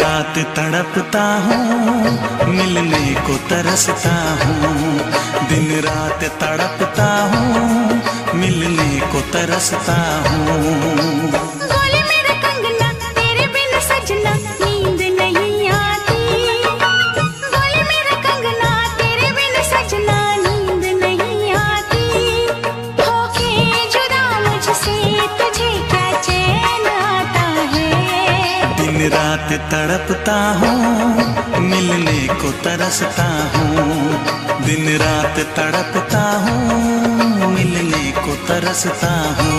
रात तड़पता हूँ, मिलने को तरसता हूँ। दिन रात तड़पता हूँ, मिलने को तरसता हूँ। बोले मेरा कंगना तेरे बिन सजना नींद नहीं आती। बोले मेरा कंगना तेरे बिन सजना नींद नहीं आती। होके जुदा मुझसे तुझे क्या चैन आता है। दिन रात तड़पता हूँ, मिलने को तरसता हूँ। दिन रात तड़पता हूँ, मिलने को तरसता हूँ।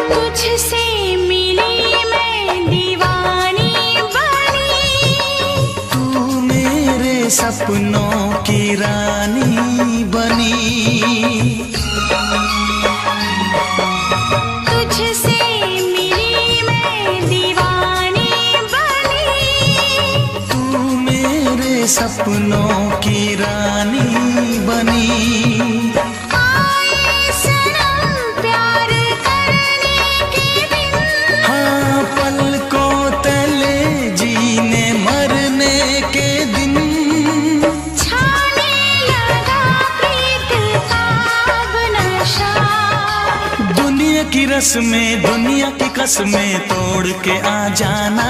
तुझसे मिली मैं दीवानी बनी। तू मेरे सपनों की रानी बनी। तुझसे मिली मैं दीवानी बनी। तू मेरे सपनों की रानी बनी। आए सनम प्यार करने के दिन। हाँ, पलकों तले जीने मरने के दिन। छाने लगा प्रीत का अब नशा। दुनिया की रस्में, दुनिया की कसमें तोड़ के आ जाना।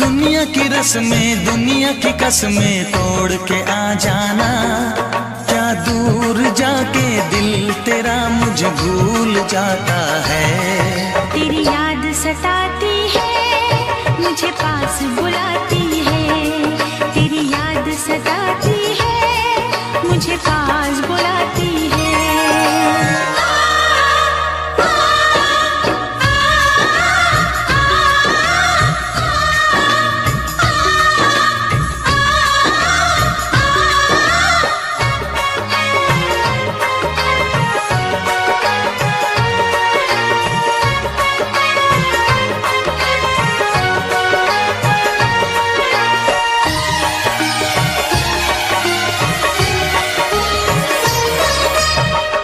दुनिया की रस्में, दुनिया की कसमें तोड़ के आ जाना। क्या दूर जाके दिल तेरा मुझे भूल जाता है। तेरी याद सताती है, मुझे पास बुलाती है। तेरी याद सताती है, मुझे पास बुलाती है।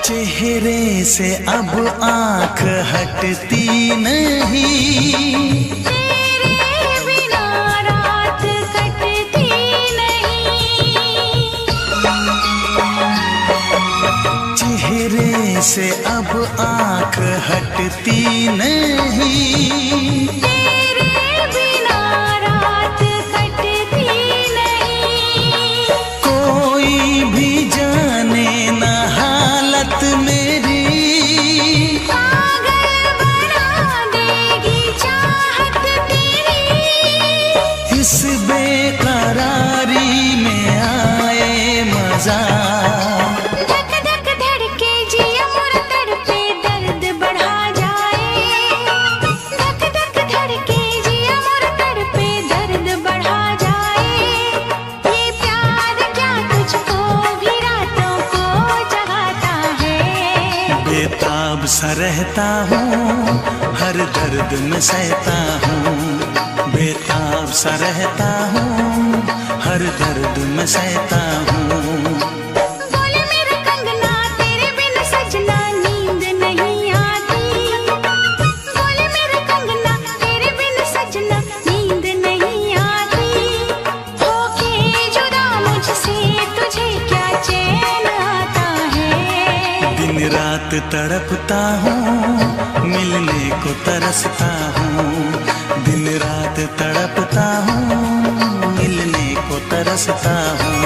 चेहरे से अब आँख हटती नहीं। तेरे बिना रात कटती नहीं। चेहरे से अब आँख हटती नहीं। तेरे बिना रात कटती नहीं। कोई भी जाने ना हालत मेरी। पागल बना देगी चाहत तेरी। इस बेकरारी में आए मजा। धक धक धड़के जिया मोरा तड़पे दर्द बढ़ा जाए। धक धक धड़के जिया मोरा तड़पे दर्द बढ़ा जाए। ये प्यार क्या तुझको भी रातों को जगाता है। बेताब सा रहता हूँ, हर दर्द में सहता हूँ। बेताब सा रहता हूँ, हर दर्द में सहता हूँ। बोले मेरा कंगना तेरे बिन सजना नींद नहीं आती। बोले मेरा कंगना तेरे बिन सजना नींद नहीं आती। होके जुदा मुझसे तुझे क्या चैन आता है। दिन रात तड़पता हूँ, मिलने को तरसता हूँ। दिन रात तड़पता हूँ, मिलने को तरसता हूँ।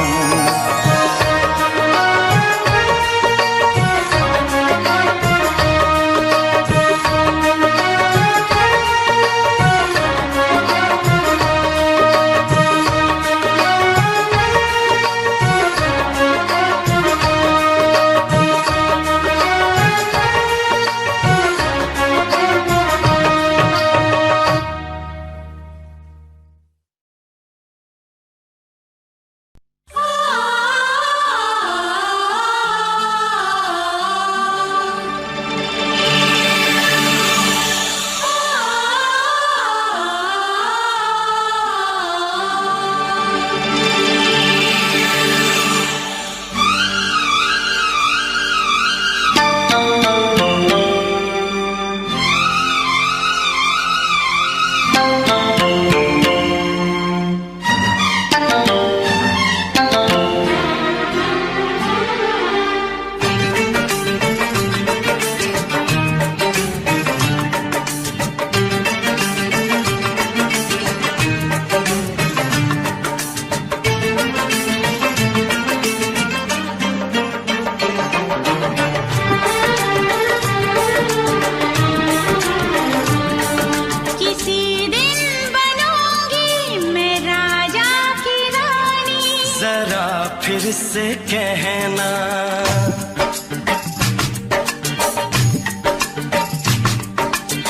जरा फिर से कहना,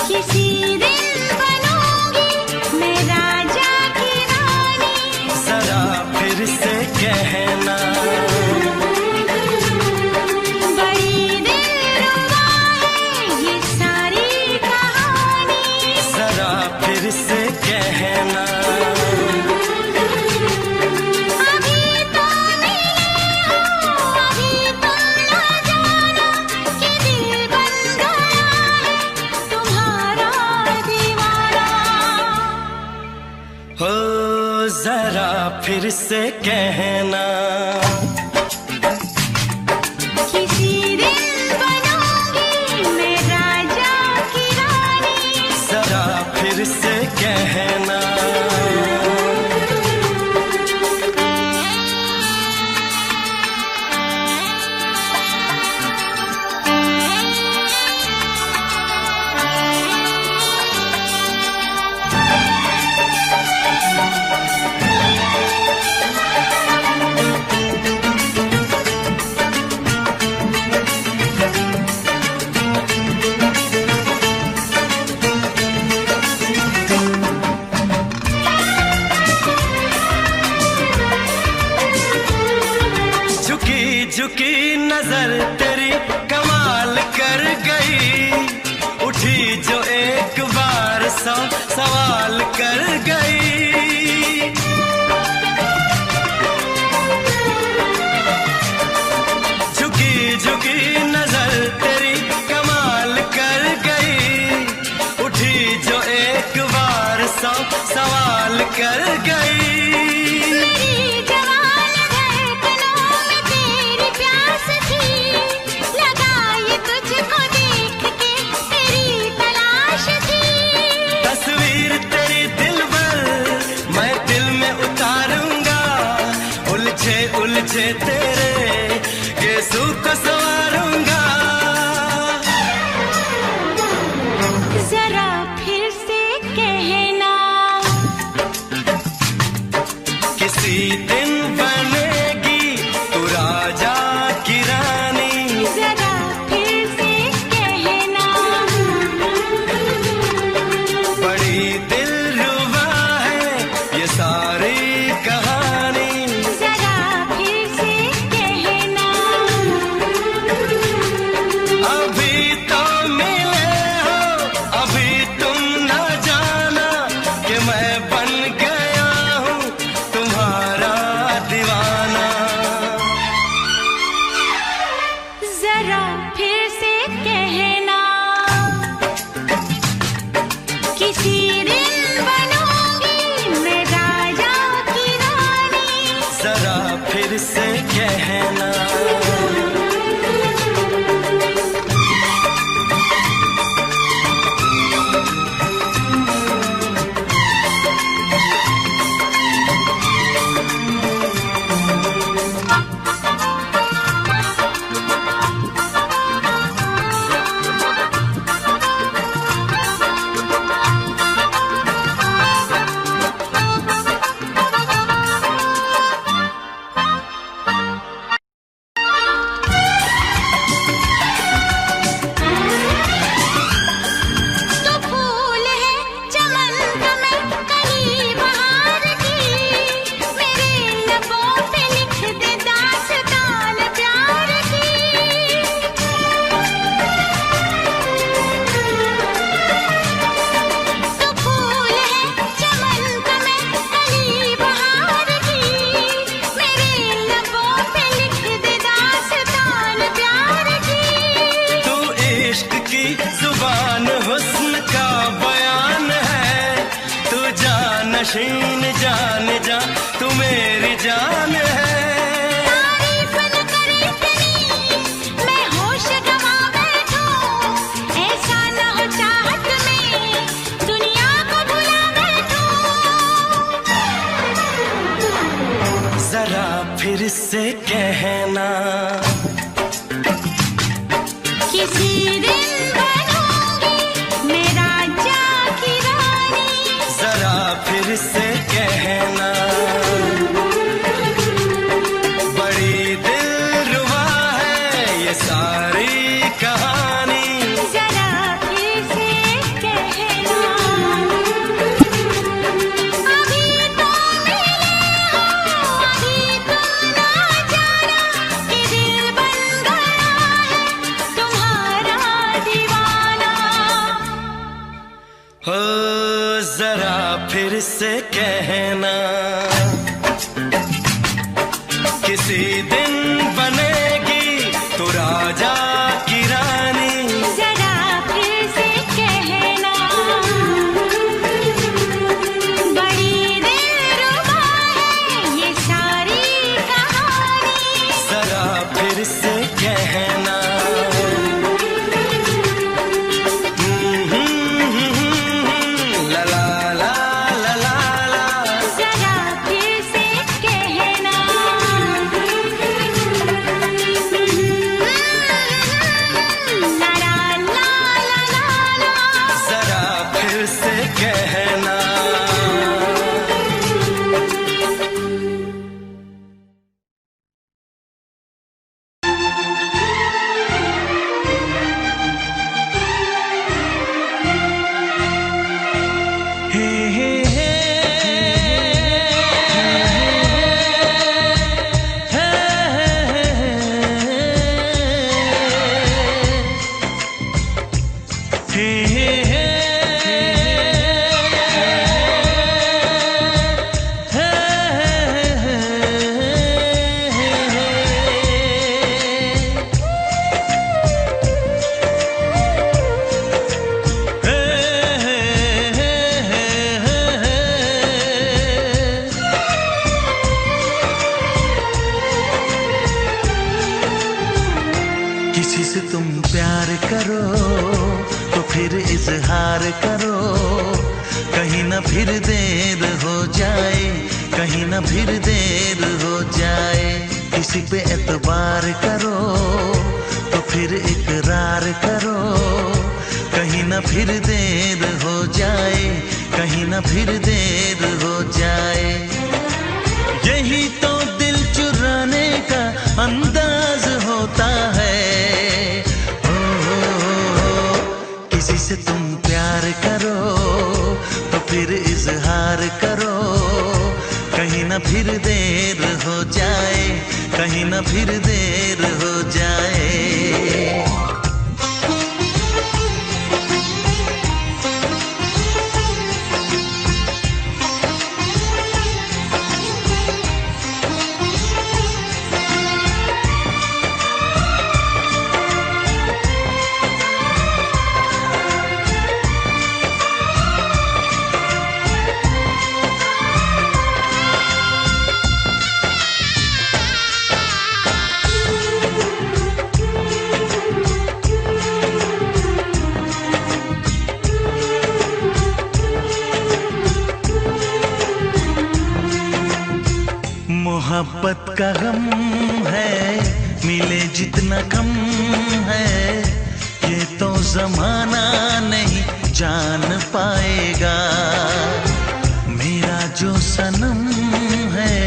किसी दिन बनूंगी मैं राजा की रानी। जरा फिर से कहना, बड़ी दिलरुबा है ये सारी कहानी। जरा फिर से कहना, अभी तो मिले हो, अभी तो ना जाना कि दिल बन गया है तुम्हारा दीवाना। हो जरा फिर से कहना, किसी दिन बनूंगी मैं राजा की रानी। जरा फिर से कहना, झुकी झुकी नजर तेरी कमाल कर गई, उठी जो एक बार सौ सवाल कर गई। झुकी झुकी नजर तेरी कमाल कर गई, उठी जो एक बार सौ सवाल कर गई। मेरी जवान धड़कनों में तेरी प्यास थी, लगाई तुझको देख के तेरी तलाश थी। तस्वीर तेरी दिल भर मैं दिल में उतारूंगा, उलझे उलझे तेरे गेसू को संवारूंगा। जरा फिर से कहना, किसी दिन बनेगी तू राजा की रानी। जरा फिर से कहना, बड़ी दिलरुबा है ये सारी कहानी। जरा फिर से कहना, अभी तो मिले हो, अभी तुम न जाना कि मैं बन गया हूँ तुम्हारा दीवाना। जरा फिर से कहना, किसी दिन बनूंगी मैं राजा की रानी। जरा फिर से कहना, तो फूल है चमन का मैं कली बहार की, मेरे लबों पे लिख दे दास्तान प्यार की। तो फूल है चमन का मैं कली बहार की, मेरे लबों पे लिख दे दास्तान प्यार की। तू इश्क की जुबान हुस्न का बयान है, तू जानशीन जान जा तू मेरी जान है। तारीफ न करे इतनी मैं होश गवा बैठूं, ऐसा न हो चाहत में दुनिया को भुला बैठूं। जरा फिर से कहना, किसी दिन बनूंगी मैं राजा की रानी। जरा फिर से कहना, किसी दिन बनेगी तू राजा की रानी। जरा फिर से कहना, बड़ी दिलरुबा है ये सारी कहानी। जरा फिर से कहना, ला ला ला ला ला ला। जरा फिर से कहना, ला ला ला ला ला। जरा फिर से कहना। हे हे हे किसी से तुम प्यार करो तो फिर इजहार करो, कहीं ना फिर देर हो जाए, कहीं ना फिर देर हो जाए। किसी पे एतबार करो तो फिर इकरार करो, कहीं ना फिर देर हो जाए, कहीं ना फिर देर हो जाए। यही तो दिल चुराने का अंदाज होता है। किसी से तुम प्यार करो तो फिर इजहार करो, कहीं ना फिर देर हो जाए, कहीं ना फिर देर हो जाए। मोहब्बत का गम है, मिले जितना कम है, ये तो जमाना नहीं जान पाएगा। मेरा जो सनम है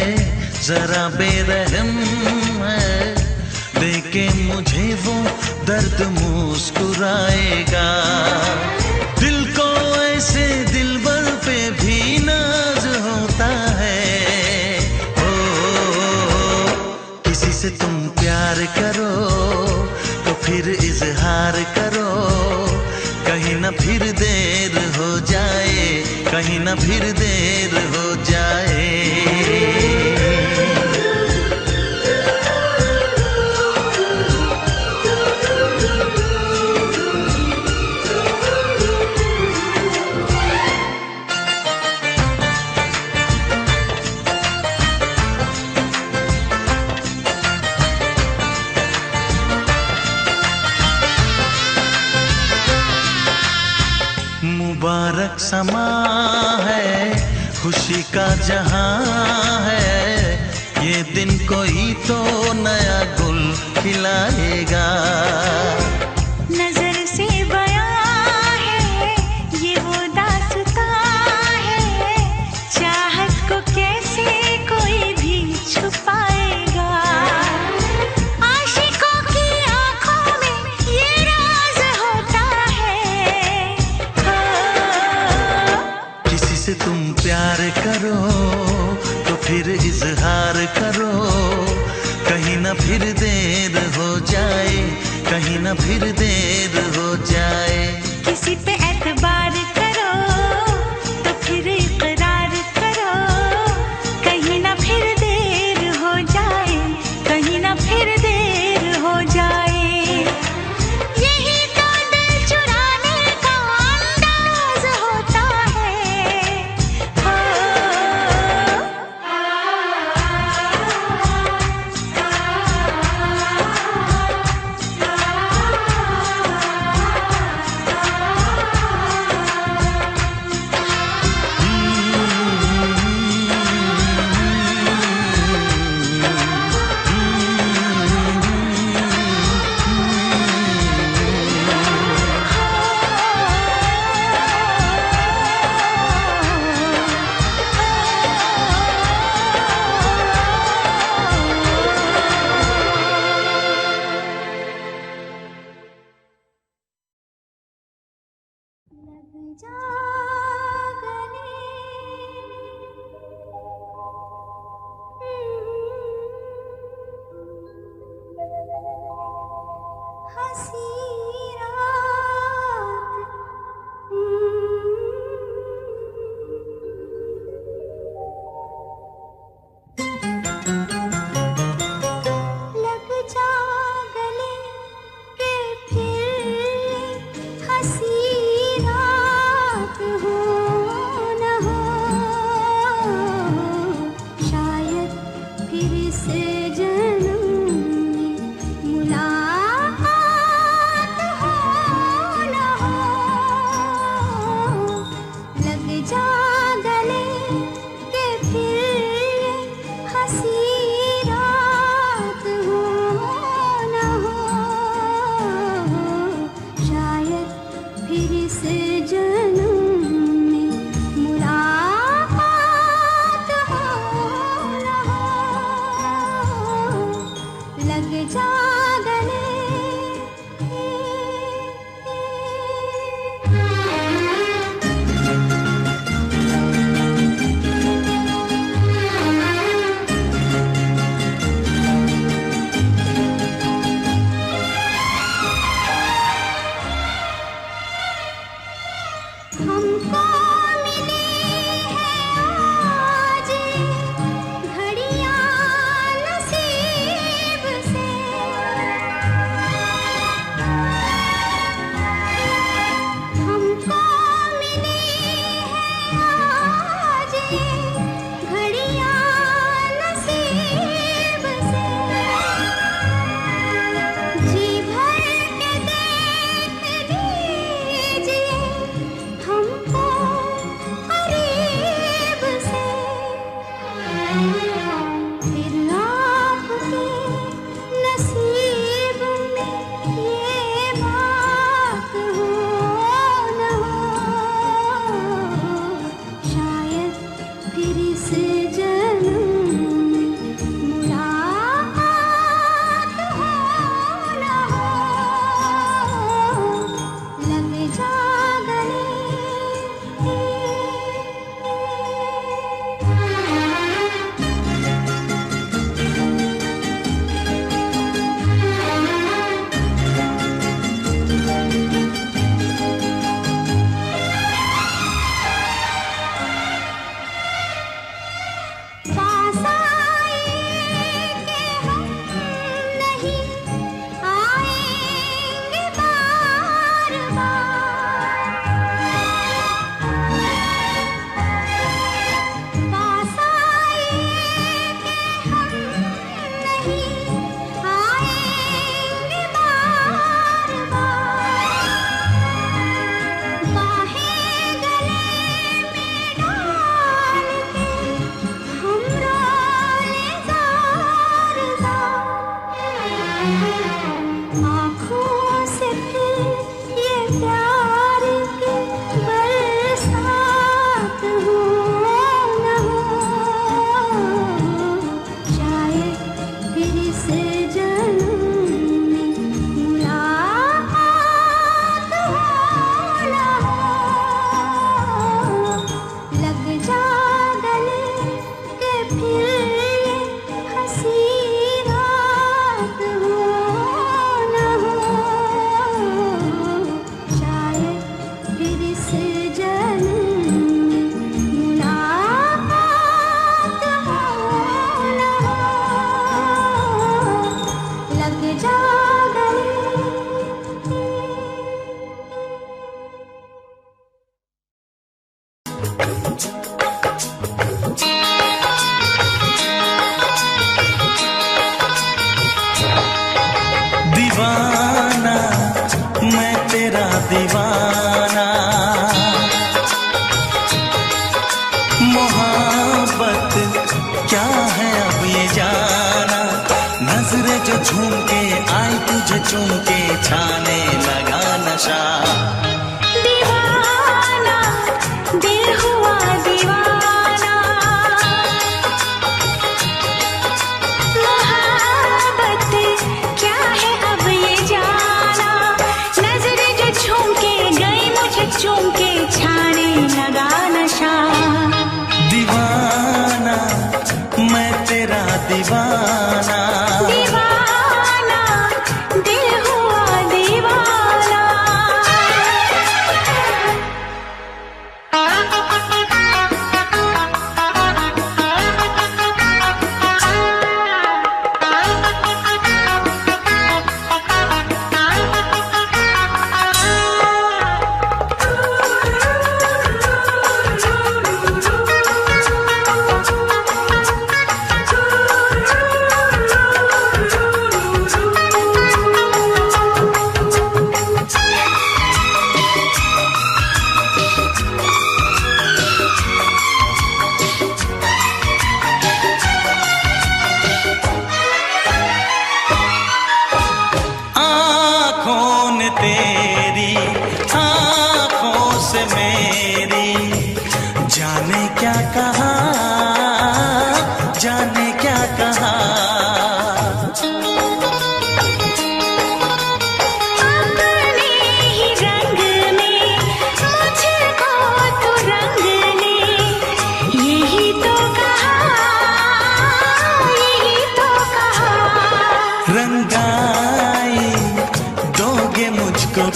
जरा बेरहम है, देके मुझे वो दर्द मुस्कुराएगा। दिल को ऐसे दिलबर पे भी नाज होता है। किसी से तुम प्यार करो तो फिर इजहार करो, कहीं ना फिर देर हो जाए, कहीं ना फिर देर हो जाए। मुबारक समा है, खुशी का जहां है, ये दिन कोई तो नया गुल खिलाएगा। नजर से बयां है ये वो दास्तां है, चाहत को कैसे कोई भी छुपाएगा। आशिकों की आंखों में ये राज होता है। किसी से तुम प्यार करो तो फिर इजहार करो, कहीं ना फिर देर हो जाए, कहीं ना फिर देर हो जाए। किसी पे एतबार करो तो फिर इकरार करो, कहीं ना फिर देर हो जाए, दीवाना दिल हुआ दीवाना।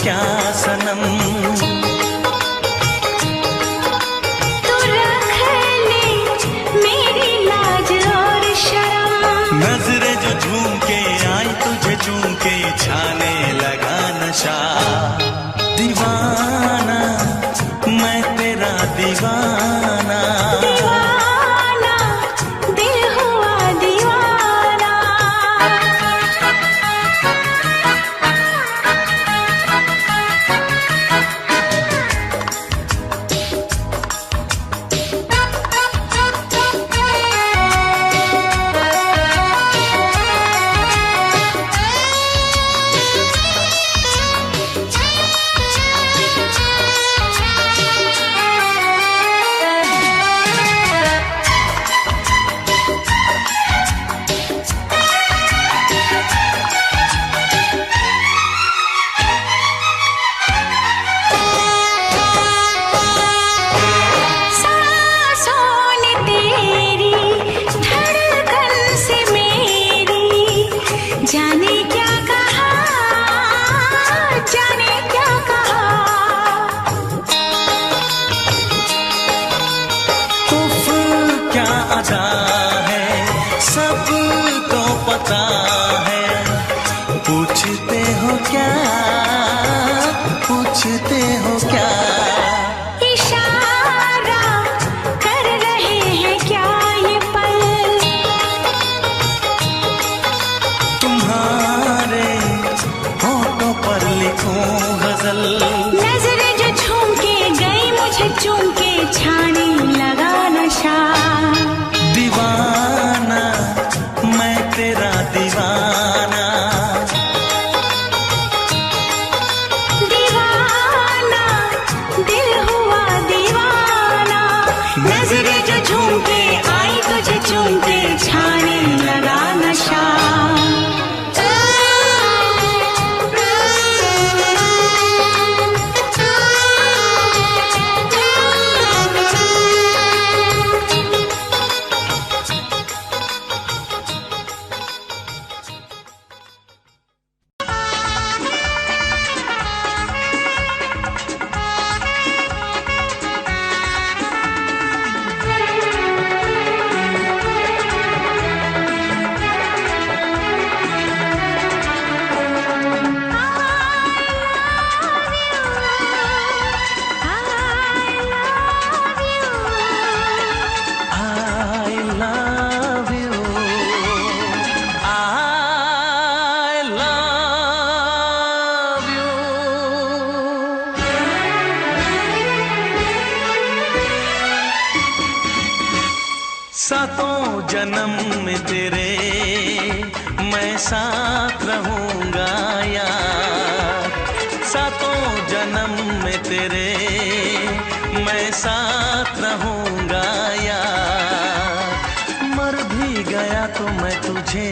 क्या सनम। तू रख ले मेरी लाज और शर्म। नजरें जो झूम के आई तुझे चूम के छाने लगा नशा। दीवाना मैं तेरा दीवाना। दीवाना दिल हुआ दीवाना। जाने क्या कहा, जाने क्या कहा। उफ क्या अदा है सबको पता है। पूछते हो क्या, पूछते हो क्या। इशारा कर रहे हैं क्या ये पल। तुम्हारे होठों पर लिखूं गजल। नजरें जो झूम के गई मुझे चूम के छाने लगा नशा। दीवाना मैं तेरा दीवाना। दीवाना दिल हुआ दीवाना। नजरें जो झूम के आई तुझे चूम के छाने लगा नशा। सातों जन्म में तेरे मैं साथ रहूंगा यार। सातों जन्म में तेरे मैं साथ रहूंगा यार। मर भी गया तो मैं तुझे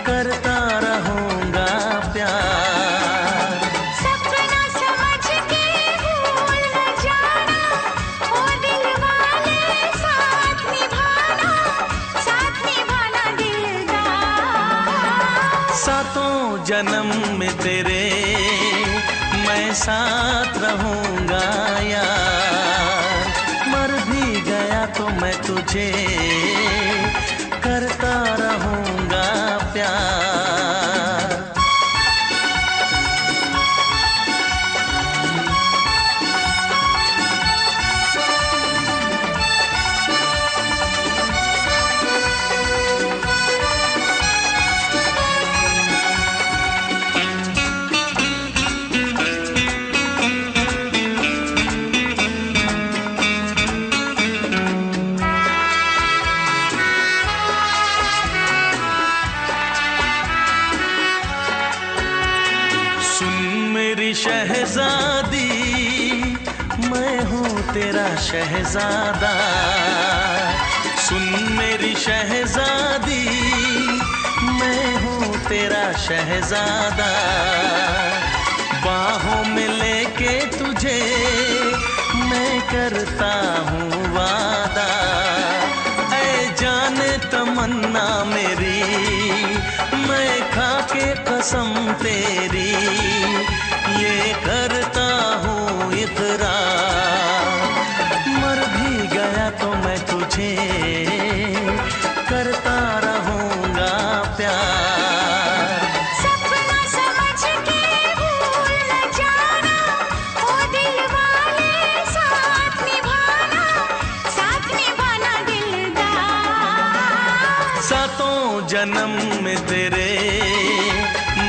करता रहूंगा प्यार। सपना समझ के भूल न जाना, ओ दिल वाले साथ निभाना दिलदार। सातों जन्म में तेरे मैं साथ रहूंगा यार। मर भी गया तो मैं तुझे करता रहूंगा प्यार। शहजादी मैं हूँ तेरा शहजादा। सुन मेरी शहजादी मैं हूँ तेरा शहजादा। बाहों में लेके तुझे मैं करता हूँ वादा। ऐ जाने तमन्ना मेरी मैं खा के कसम तेरी करता हूँ इकरार, मर भी गया तो मैं तुझे करता रहूँगा प्यार। सपना समझ के भूल न जाना, ओ दिल वाले साथ निभाना दिलदार। सातों जन्म में तेरे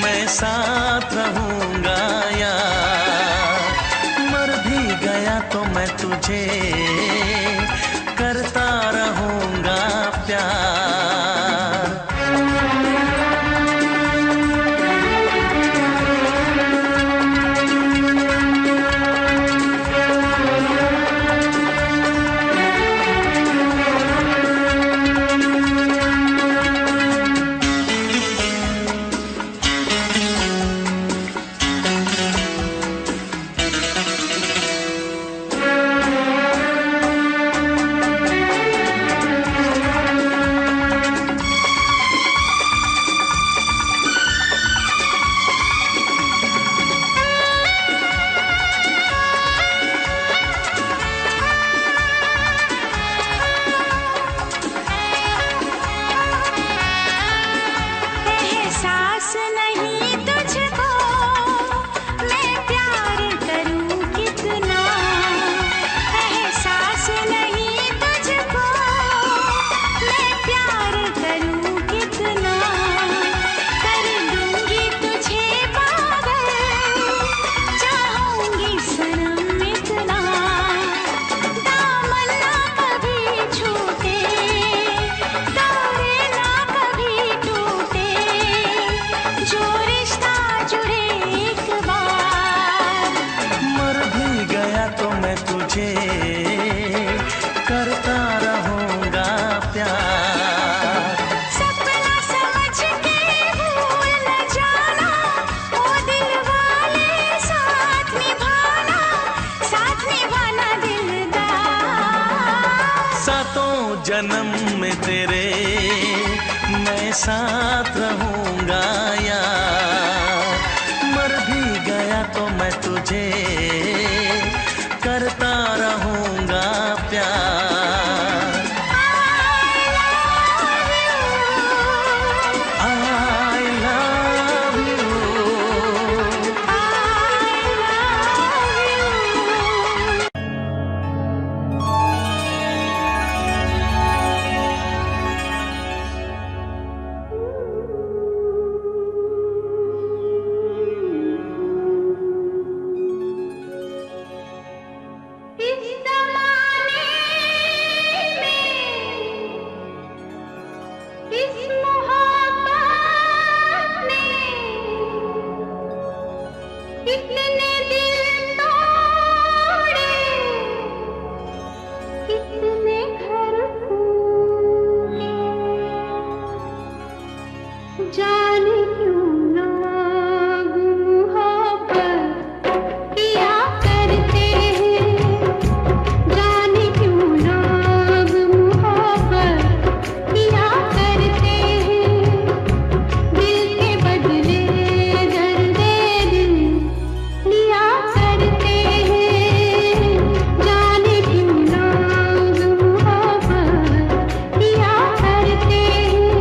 मैं साथ रहूँगा यार, मर भी गया तो मैं तुझे करता रहूँगा प्यार। एहसास नहीं तुझको मैं प्यार करूं कितना, एहसास नहीं तुझको मैं प्यार करूं कितना। कर दूंगी तुझे पागल, चाहूंगी सनम इतना। दामन ना कभी छूटे, तारे ना कभी टूटे, जो रिश्ता जुड़े एक बार। मर भी गया तो मैं तुझे करता रहूँगा प्यार। सपना समझ के भूल न जाना, ओ दिल वाले साथ निभाना दिलदार। सातों जन्म में तेरे मैं साथ रहूँगा यार, मर भी गया तो मैं तुझे करता रहूँगा प्यार। I love you। इस ज़माने में, इस मोहब्बत में कितने दिल तोड़े, कितने घर फूटे। जाने क्यों लोग मोहब्बत किया करते हैं, जाने क्यों लोग मोहब्बत किया करते हैं। दिल के बदले दर्द दिल लिया करते हैं, जाने क्यों लोग मोहब्बत किया करते हैं।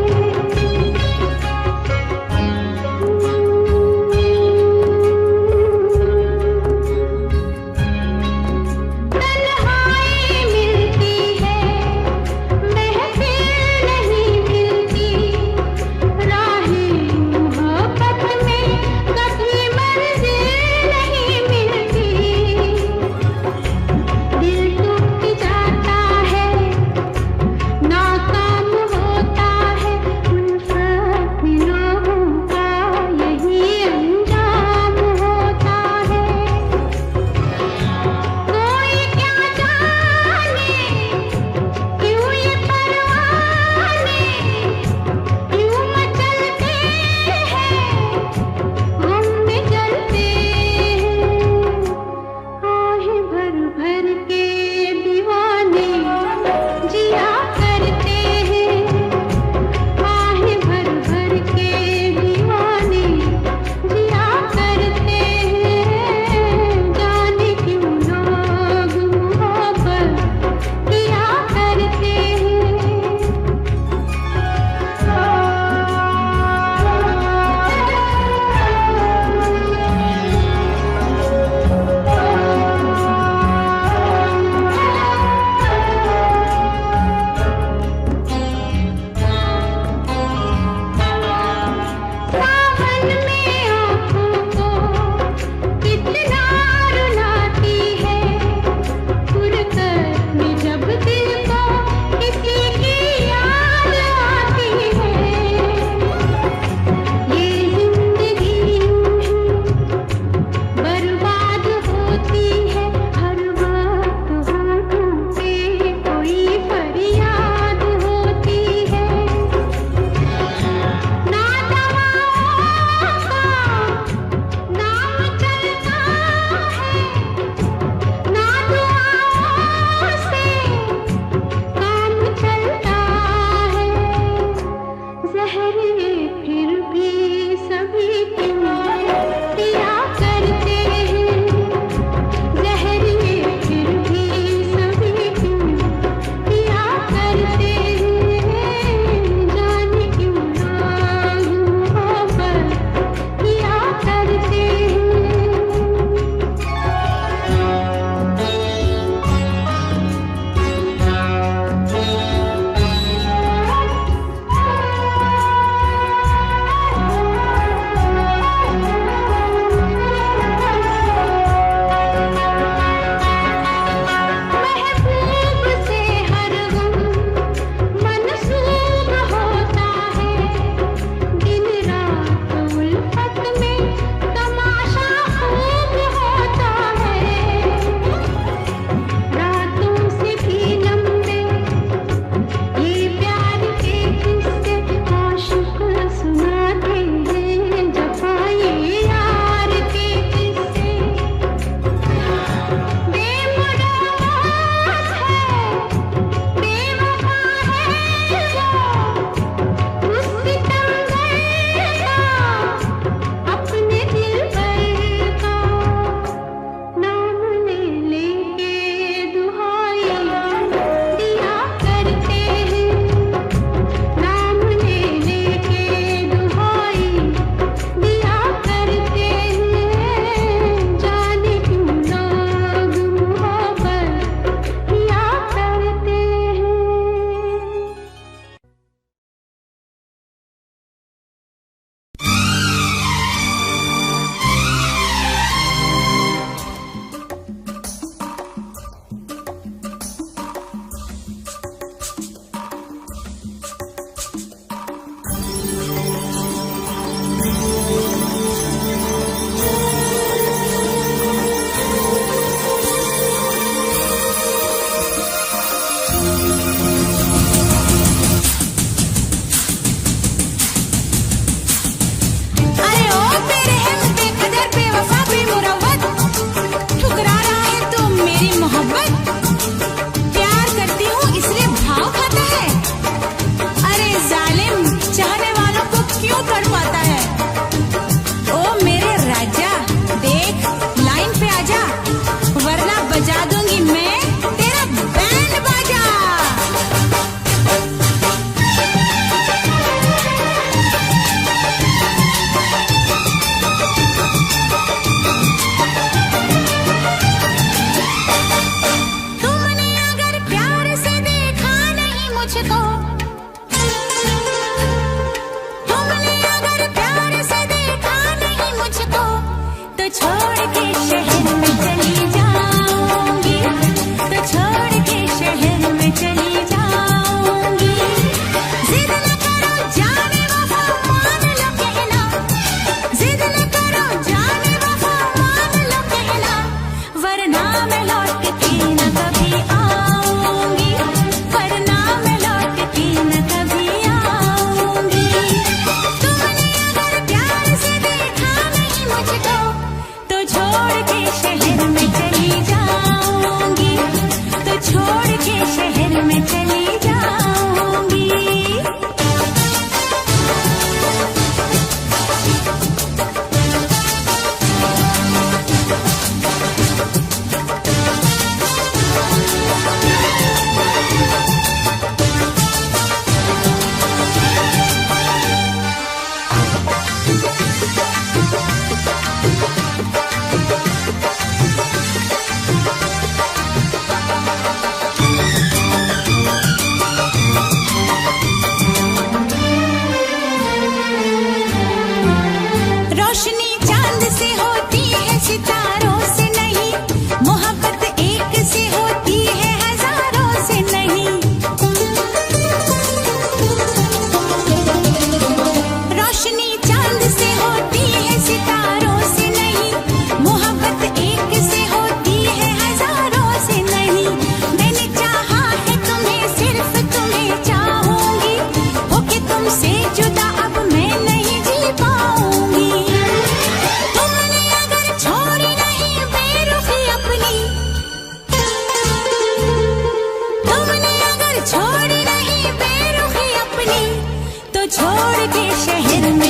छोड़ी नहीं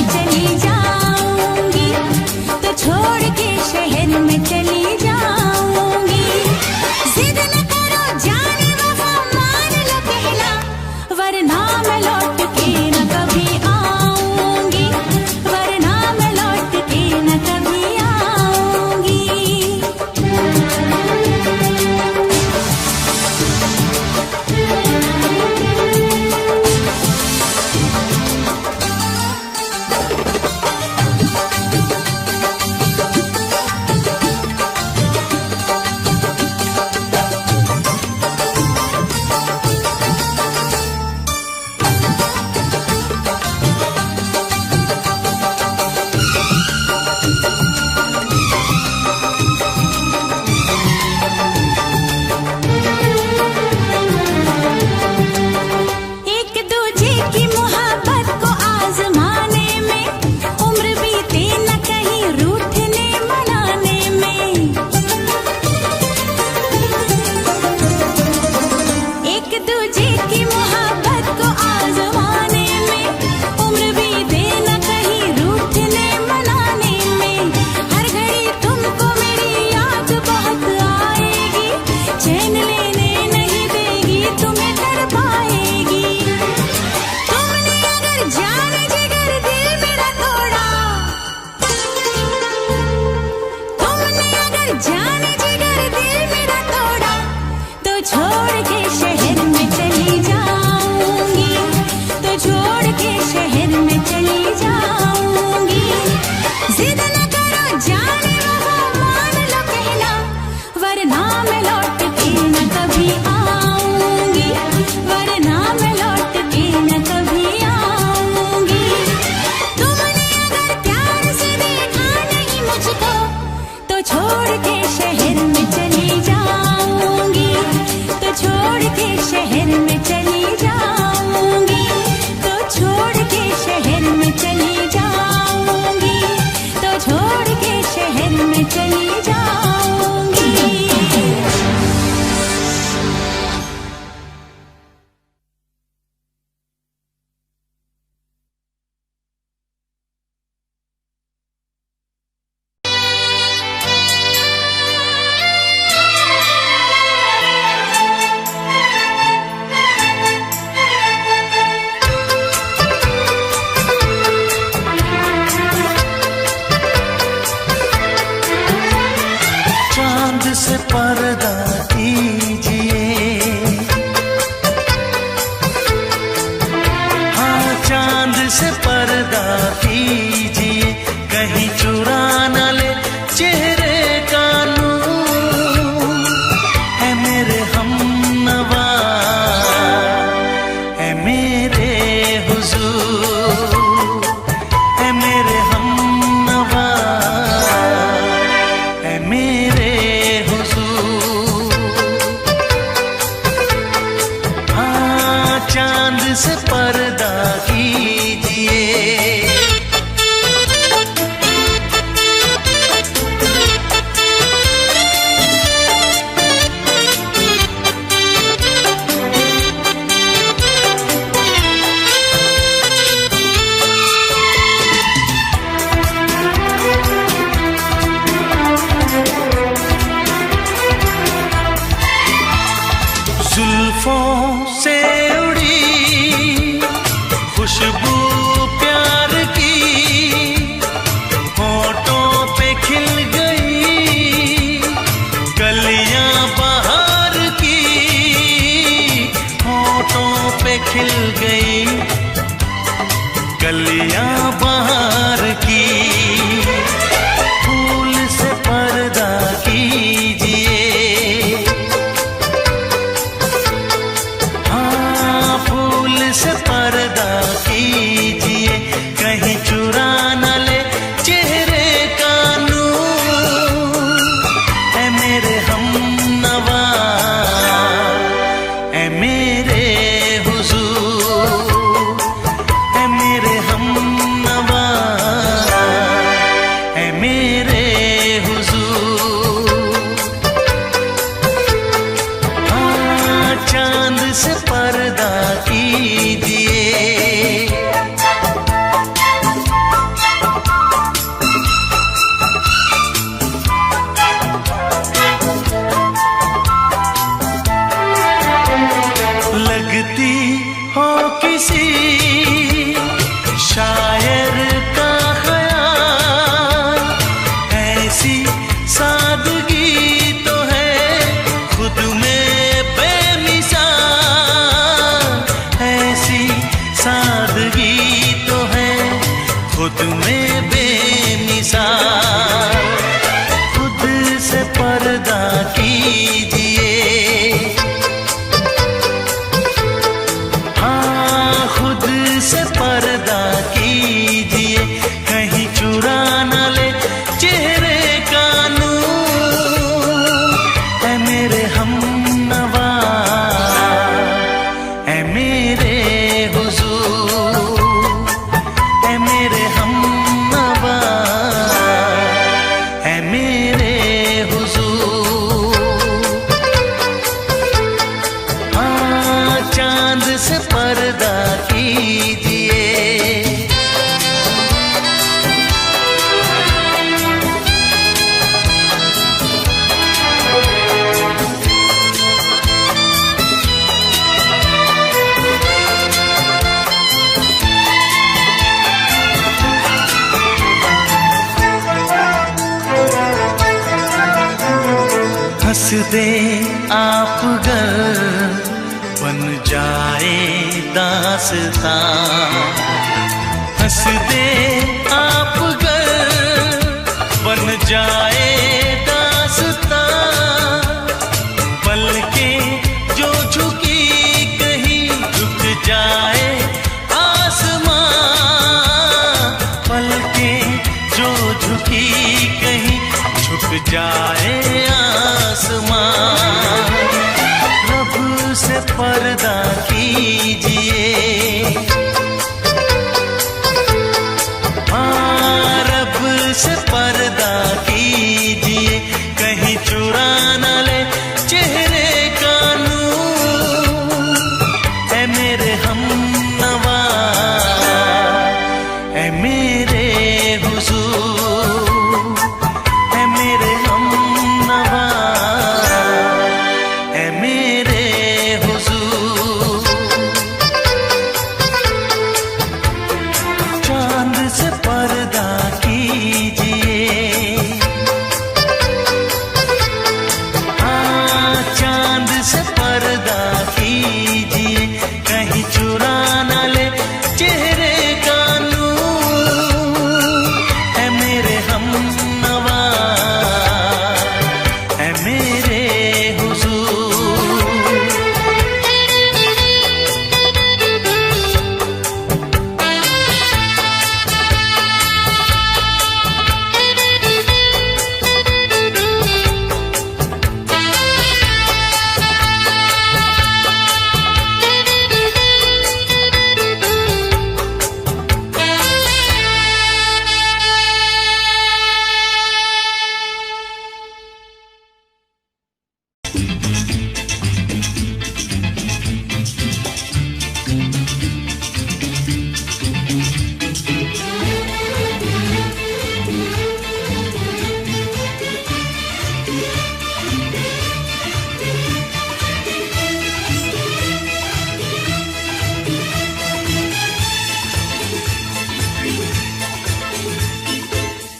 में चली जाऊंगी, तो छोड़ के शहर में चली जाऊंगी। जिद न करो जाने वफा, मान लो कहना, वरना मैं लौट के न कभी आऊंगी, वरना मैं लौट के न कभी आऊंगी। एक दूजे की मोहब्बत को आजमाने में उम्र बीते न कहीं रूठने मनाने में। एक दूजे की मोहब्बत को आजमाने में उम्र बीते न कहीं रूठने मनाने में। हर घड़ी तुमको मेरी याद बहुत आएगी, चैन लेने नहीं देगी, तुम्हें तड़पाएगी। तुमने अगर जान जिगर दिल मेरा तोड़ा, तुमने अगर जान जिगर दिल मेरा तोड़ा, तो छोड़ के शहर में चली जाऊंगी, तो छोड़ के शहर में चली जाऊंगी। जिद न करो जाने वफा, मान लो कहना, वरना मैं लौट के न कभी आऊंगी, वरना मैं लौट के न कभी आऊंगी। तुमने अगर प्यार से देखा नहीं मुझको, तो छोड़ के शहर में चली जाऊंगी, तो छोड़ के शहर में चली जाऊंगी, तो छोड़ के शहर में चली जाऊंगी, तो छोड़ के शहर में चली जाऊंगी। चांद से पर्दा कीजिए, हाँ चांद से पर्दा कीजिए, कहीं चुरा न ले चेहरे का नूर। है मेरे हमनवा, है मेरे हुजूर, है मेरे हमनवा, है मेरे हुजूर। हाँ चांद से पर्दा कीजिए। खुद में बेमिसाल। खुद से पर्दा कीजिए, हाँ खुद से पर्दा कीजिए, कहीं चुरा न ले चेहरे का नूर। ऐ मेरे हमनवा, ऐ मेरे हुजूर, ऐ मेरे हमनवा, ऐ मेरे हुजूर। हाँ चांद से पर्दा कीजिए, हंस दे आप गर बन जाए दास्तां। हंस दे आप गर बन जाए दास्तां। पलकें जो झुकी कहीं झुक जाए आसमां। पलकें जो झुकी कहीं झुक जाए आसमां। रब से पर्दा कीजिए, हाँ रब से पर्दा कीजिए, कहीं चुरा न ले चेहरे का नूर। ऐ मेरे हमनवा, ऐ मेरे हुजूर, ऐ मेरे हमनवा, ऐ मेरे हुजूर। चांद से पर्दा कीजिए, हाँ चांद से पर्दा कीजिए, कहीं चुरा न ले चेहरे का नूर। ऐ मेरे हमनवा, ऐ मेरे हुजूर।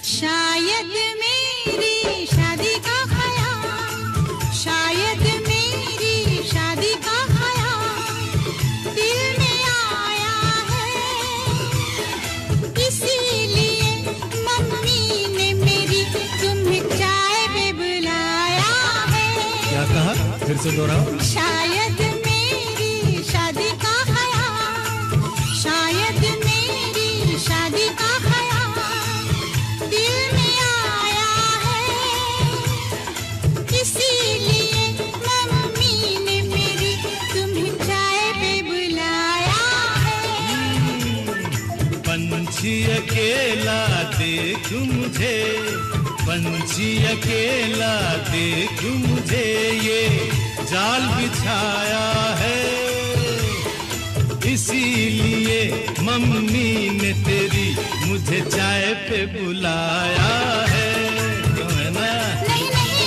शायद मेरी शादी का ख्याल, शायद मेरी शादी का ख्याल दिल में आया है। इसीलिए मम्मी ने मेरी तुम्हें चाय पे बुलाया है। क्या कहा? फिर से दोहराओ। शायद मेरी शादी का ख्याल, शायद मेरी शादी का ख्याल दिल में आया है। इसीलिए मम्मी ने मेरी तुम्हें चाय पे बुलाया है। पंछी अकेला देख मुझे, पंछी अकेला देख मुझे, ये जाल बिछाया है। इसीलिए मम्मी ने तेरी मुझे चाय पे बुलाया है। क्यों है ना? नहीं नहीं,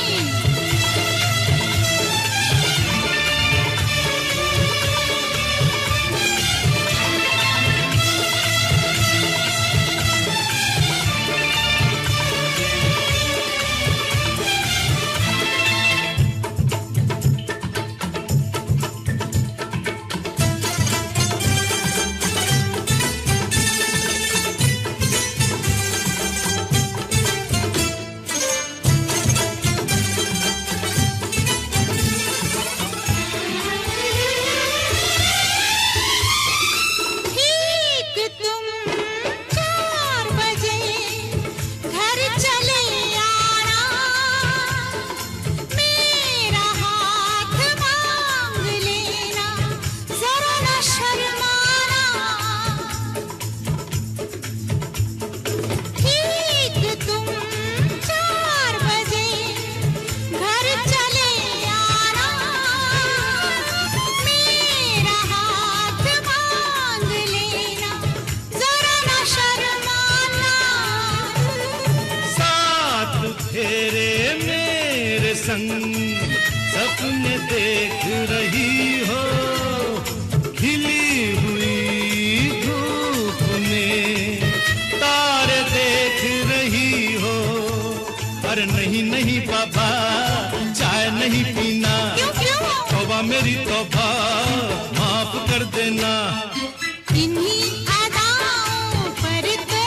संग सपने देख रही हो, खिली हुई धूप में तारे देख रही हो। अरे नहीं नहीं बाबा, चाय नहीं पीना, तौबा मेरी तौबा, माफ कर देना। इन्हीं अदाओं पर तो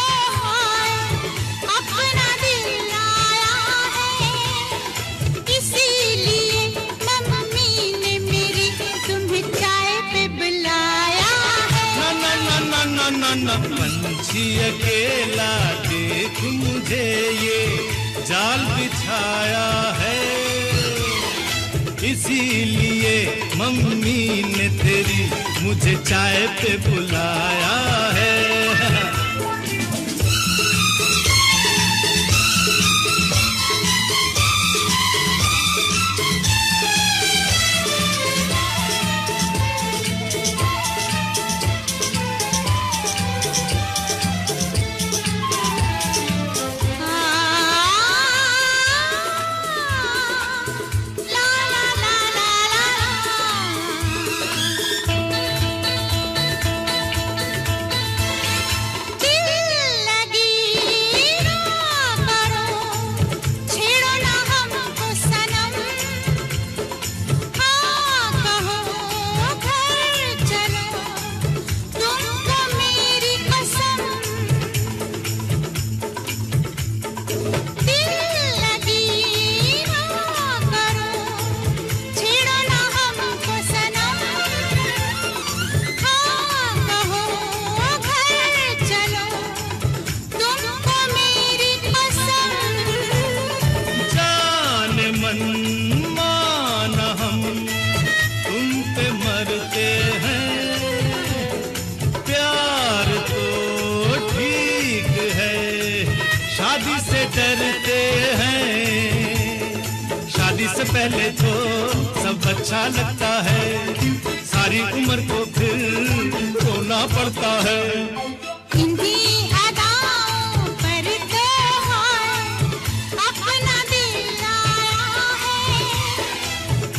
अपना दिल आया है, इसीलिए मम्मी ने मेरी तुम्हें चाय पे बुलाया है। ना ना ना ना ना ना, पंछी अकेला देख मुझे ये जाल बिछाया है, इसीलिए मम्मी ने तेरी मुझे चाय पे बुलाया है। पहले तो सब अच्छा लगता है, सारी उम्र को फिर रोना पड़ता है। इन्हीं अदाओं पर तो अपना दिल आया है,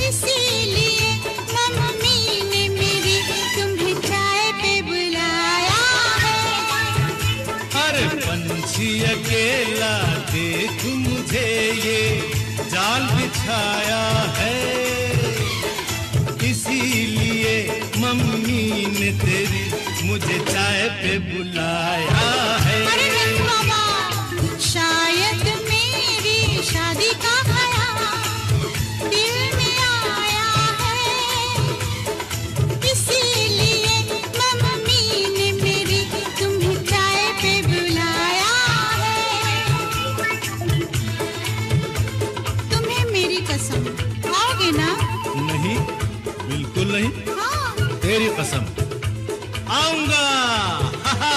इसीलिए मम्मी ने मेरी तुम्हें चाय पे बुलाया है। अरे पंछी अकेला देख मुझे ये जाल बिछाया है, इसीलिए मम्मी ने तेरी मुझे चाय पे बुलाया है। अरे नहीं बाबा, शायद मेरी शादी का ख्याल दिल में आया है, इसीलिए मम्मी ने मेरी तुम्हें चाय पे बुलाया है। तुम्हें मेरी कसम, आओगे ना? नहीं, बिल्कुल नहीं। हाँ। तेरी कसम, आऊंगा। हा हा।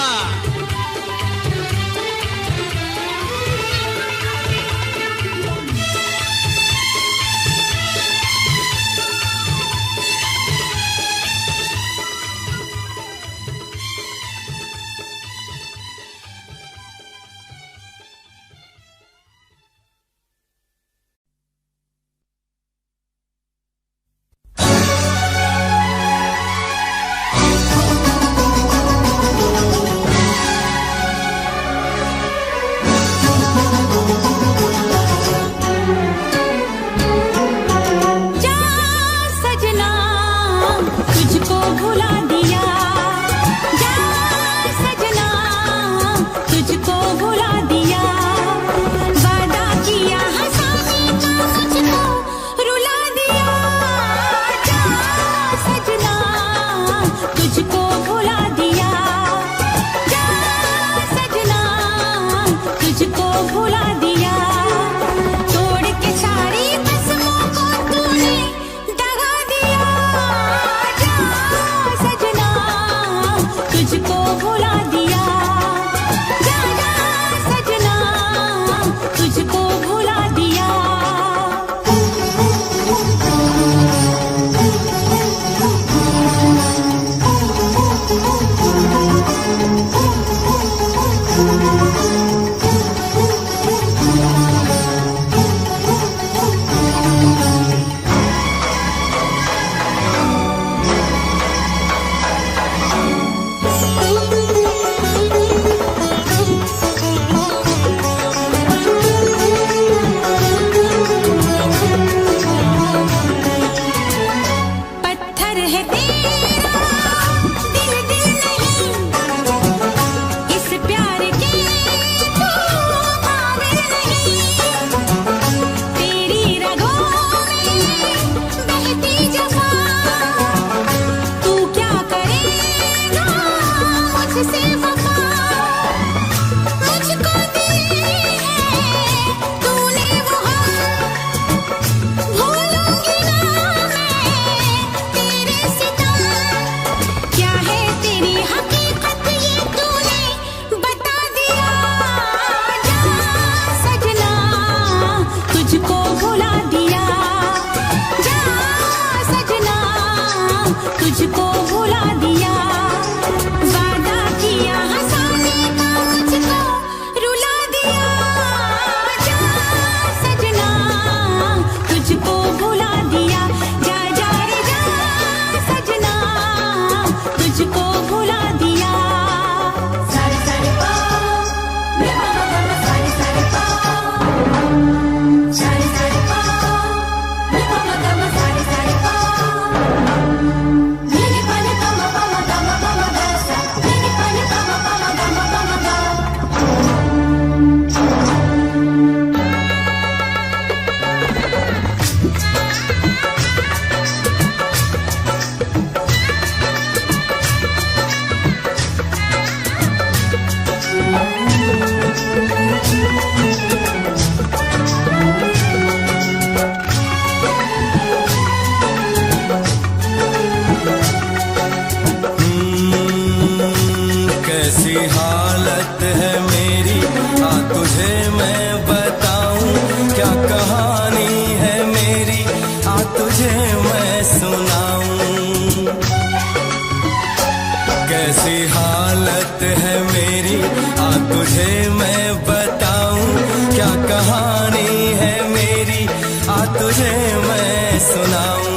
तुझे मैं बताऊं क्या कहानी है मेरी, आ तुझे मैं सुनाऊं।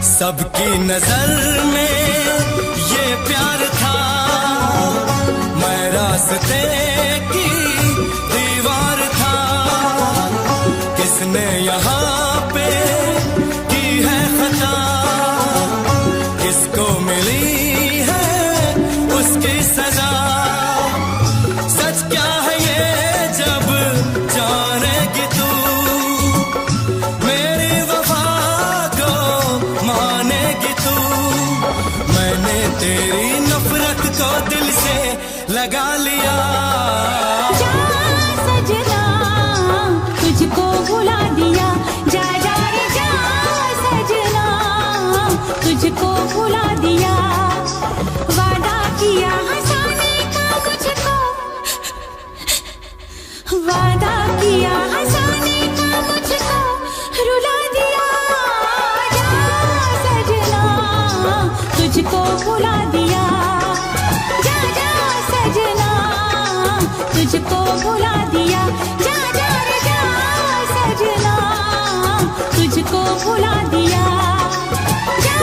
सबकी नजर में ये प्यार था, मैं रास्ते की दीवार था। किसने यहाँ पे की है खता, किसको मिली है उसकी सजा। सच क्या है ये जब जानेगी तू, मेरी वफा को मानेगी तू। मैंने तेरी नफरत को दिल से लगा लिया। जा सजना तुझको भुला दिया, जा जा रे जा सजना तुझको भुला दिया। वादा किया हंसाने का मुझको, वादा किया हंसाने का मुझको रुला दिया। जा सजना तुझको भुला दिया, जा जा सजना तुझको भुला दिया। जा जा रे जा सजना तुझको भुला दिया, जा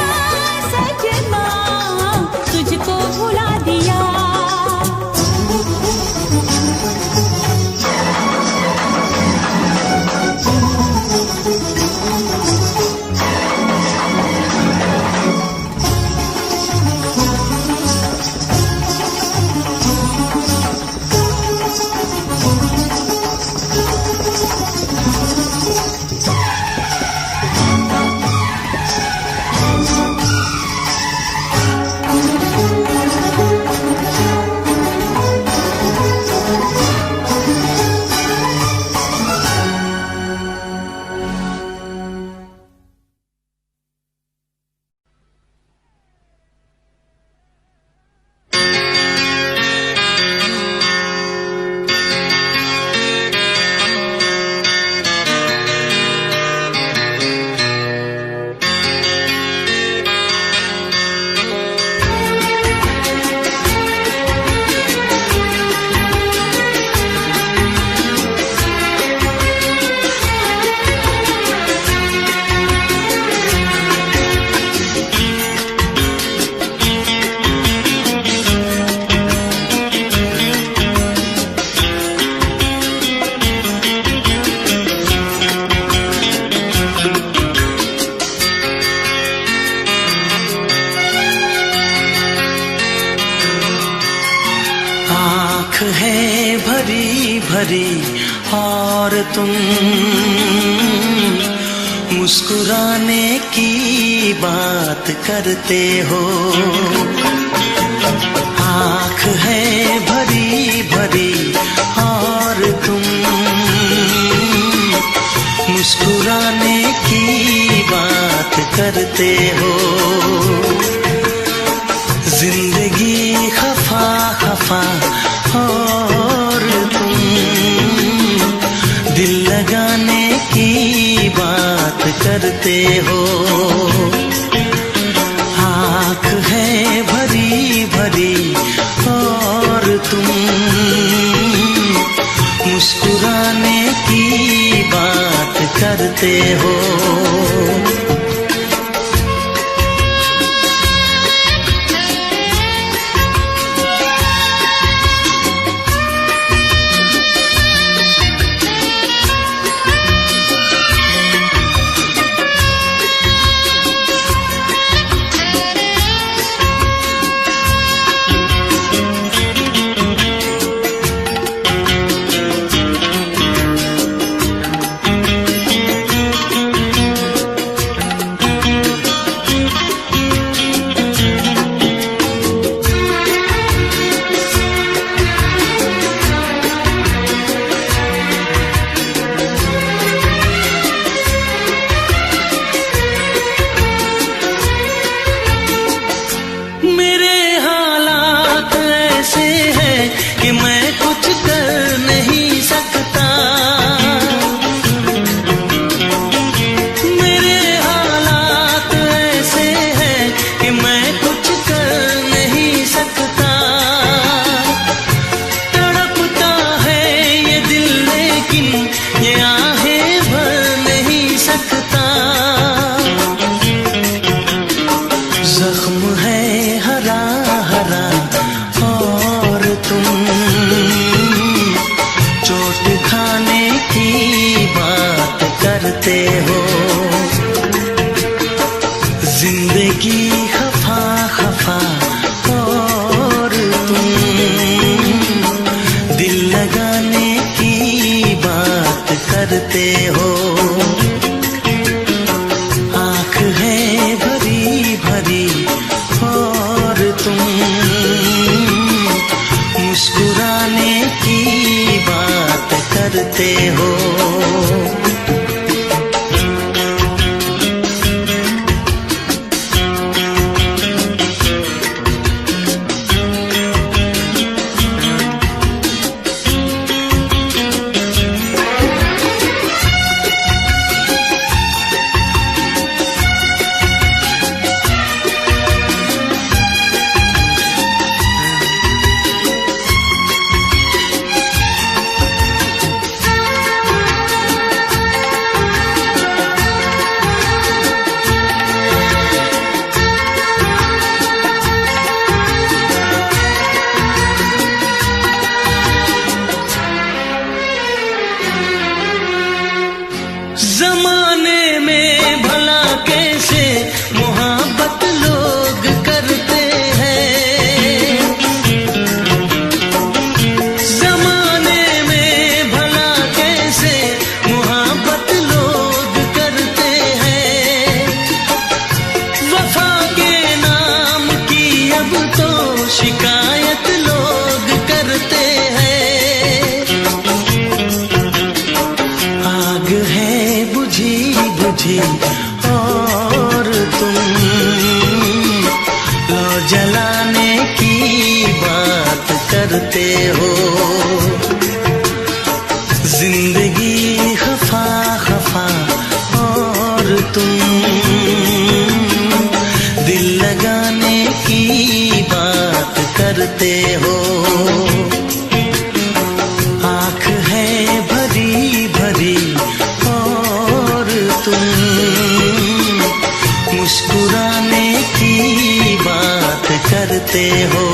सजना तुझको भुला दिया। आँख है भरी भरी और तुम मुस्कुराने की बात करते हो। आँख है भरी भरी और तुम मुस्कुराने की बात करते हो। जिंदगी खफा खफा और तुम दिल लगाने की बात करते हो। आँख है भरी भरी और तुम मुस्कुराने की बात करते हो। करते हो। आँख है भरी भरी और तुम मुस्कुराने की बात करते हो। जमाने में भला कैसे मोहब्बत लोग करते हैं। जमाने में भला कैसे मोहब्बत लोग करते हैं। वफा के नाम की अब तो शिकायत लोग करते हैं। आग है बुझी बुझी और तुम लो जलाने की बात करते हो। जिंदगी खफा खफा और तुम दिल लगाने की बात करते हो। आँख है भरी भरी और तुम मुस्कुराने की बात करते हो।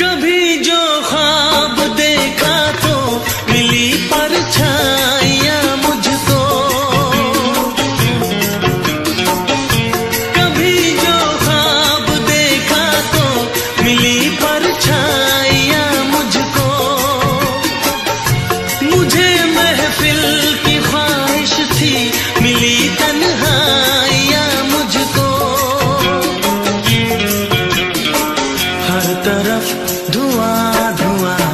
कभी जो ख्वाब देखा तो मिली परछाइयाँ मुझको। कभी जो ख्वाब देखा तो मिली परछाइयाँ मुझको। मुझे महफिल की ख्वाहिश थी मिली तन्हाइयाँ मुझको। हर तरफ धुआं धुआं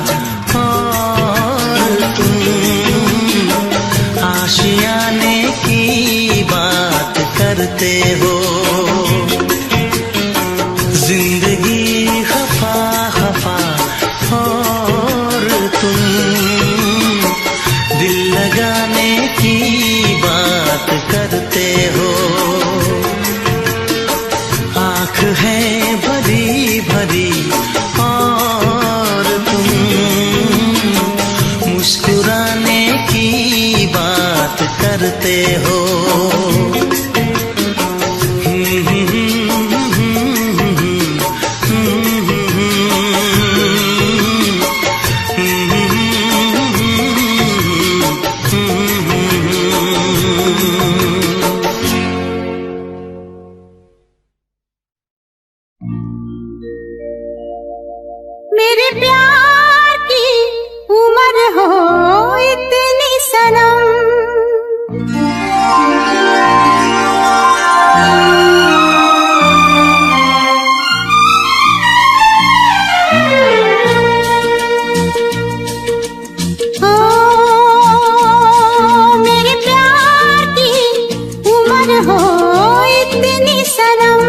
और तुम आशियाने की बात करते हो। जिंदगी खफा खफा और तुम दिल लगाने की बात करते हो। आँख है भरी भरी और तुम मुस्कुराने की बात करते हो। मेरे प्यार की उम्र हो इतनी सनम। ओ मेरे प्यार की उम्र हो इतनी सनम।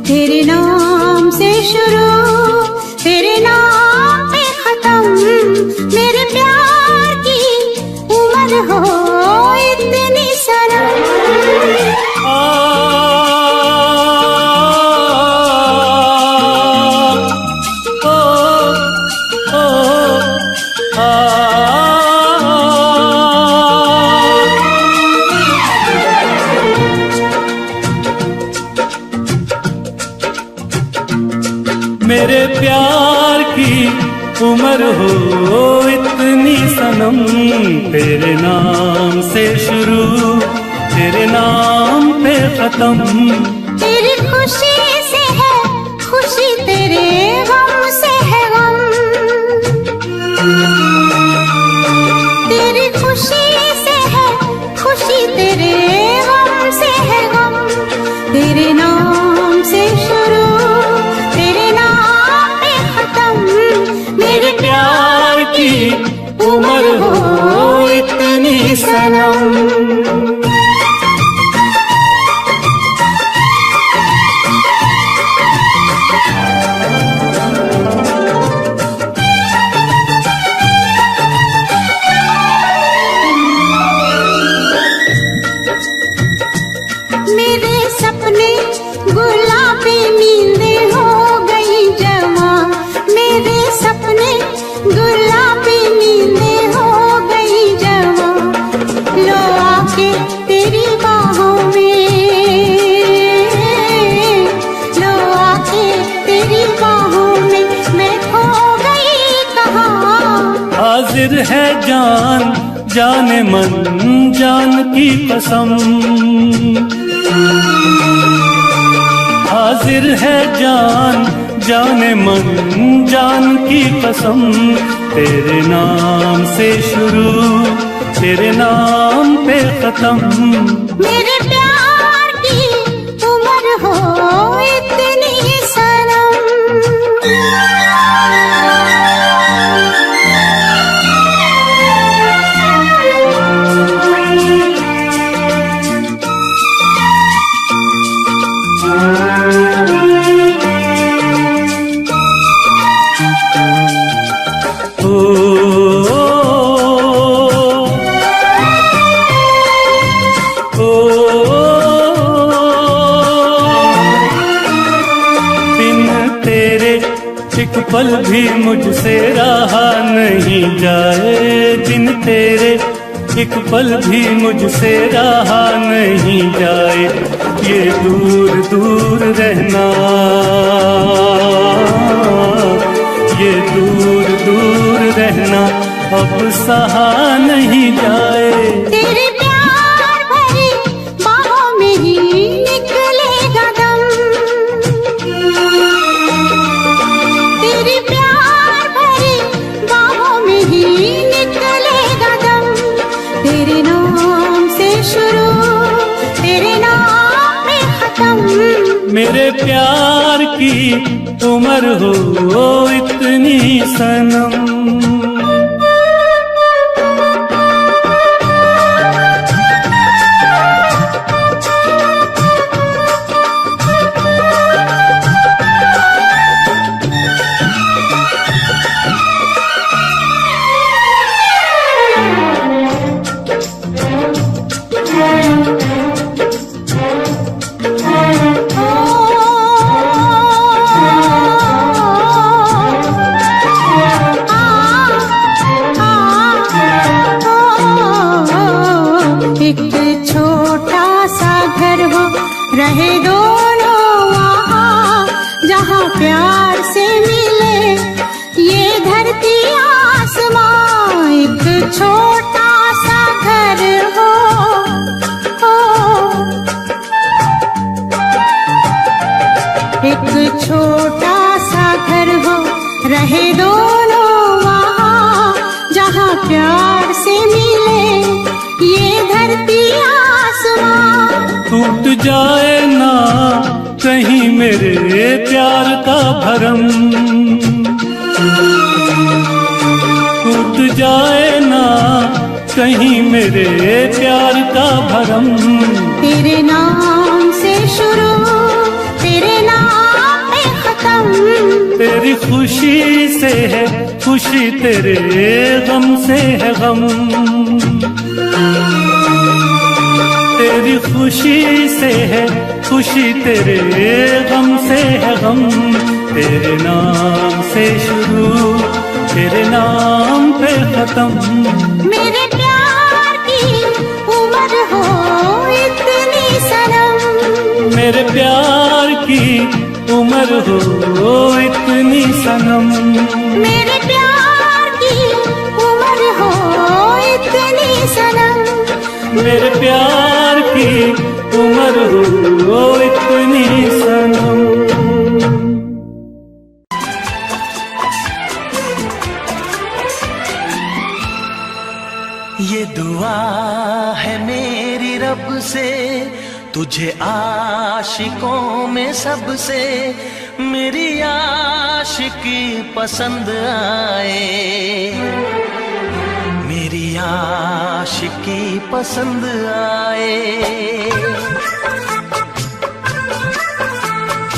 तेरे नाम से शुरू तेरे नाम पे मेरे प्यार की उम्र हो इतनी सनम, तेरे नाम से शुरू तेरे नाम पे खत्म। तेरी खुशी से है खुशी, तेरे गम से है गम। तेरी खुशी से है खुशी, तेरे गम से है गम। तेरे नाम से शुरू तेरे नाम पे खत्म। मेरे प्यार की उम्र हो इतनी सनम। मेरे सपने गुलाबी नींदें हो गई जमा। मेरे सपने गुलाबी नींदें हो गई जमा। लो आके तेरी बाहों में, लो आके तेरी बाहों में मैं खो गई कहाँ। हाजिर है जान जाने मन जान की कसम, हाजिर है जान जाने मन जान की कसम। तेरे नाम से शुरू तेरे नाम पे खत्म। मेरे प्यार की उम्र हो इतनी सनम। एक पल भी मुझसे रहा नहीं जाए, दिन तेरे एक पल भी मुझसे रहा नहीं जाए। ये दूर दूर रहना, ये दूर दूर रहना अब सहा नहीं जाए। तेरे प्यार भरी बाहों में ही निकलेगा दम। तेरे प्यार भरी बाहों में ही निकलेगा दम। तेरे नाम से शुरू तेरे नाम पे खत्म। मेरे प्यार की उम्र हो इतनी सनम। रहे दोनों वहाँ जहाँ प्यार से मिले ये धरती आसमां। एक छोटा सा घर हो, एक छोटा सा घर हो, रहे दोनों वहाँ जहाँ प्यार से मिले ये धरती आसमां। टूट जाए ना कहीं मेरे प्यार का भरम, टूट जाए ना कहीं मेरे प्यार का भरम। तेरे नाम से शुरू तेरे नाम पे खत्म। तेरी खुशी से है खुशी, तेरे गम से है गम। तेरी खुशी से है खुशी, तेरे गम से है गम। तेरे नाम से शुरू तेरे नाम पे खत्म। मेरे प्यार की उम्र हो इतनी सनम। मेरे प्यार की उम्र हो इतनी सनम। मेरे प्यार की उम्र हो इतनी सनम, मेरे प्यार की उम्र हो इतनी सनम। ये दुआ है मेरी रब से, तुझे आशिकों में सबसे मेरी आशिकी पसंद आए, मेरी आशिकी पसंद आए।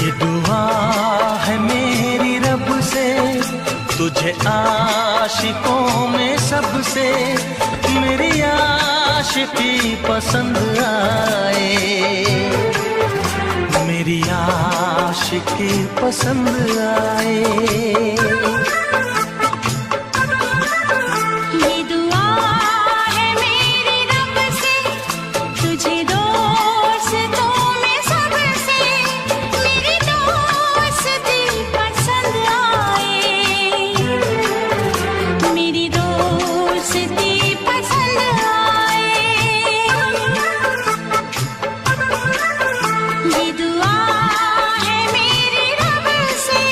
ये दुआ है मेरी रब से, तुझे आशिकों में सबसे मेरी आशिकी पसंद आए, मेरी आशिकी पसंद आए। ये दुआ है मेरी रब से, तुझे दोस्तों में सबसे मेरी दोस्ती पसंद आए, मेरी दोस्ती पसंद आए। ये दुआ है मेरी रब से।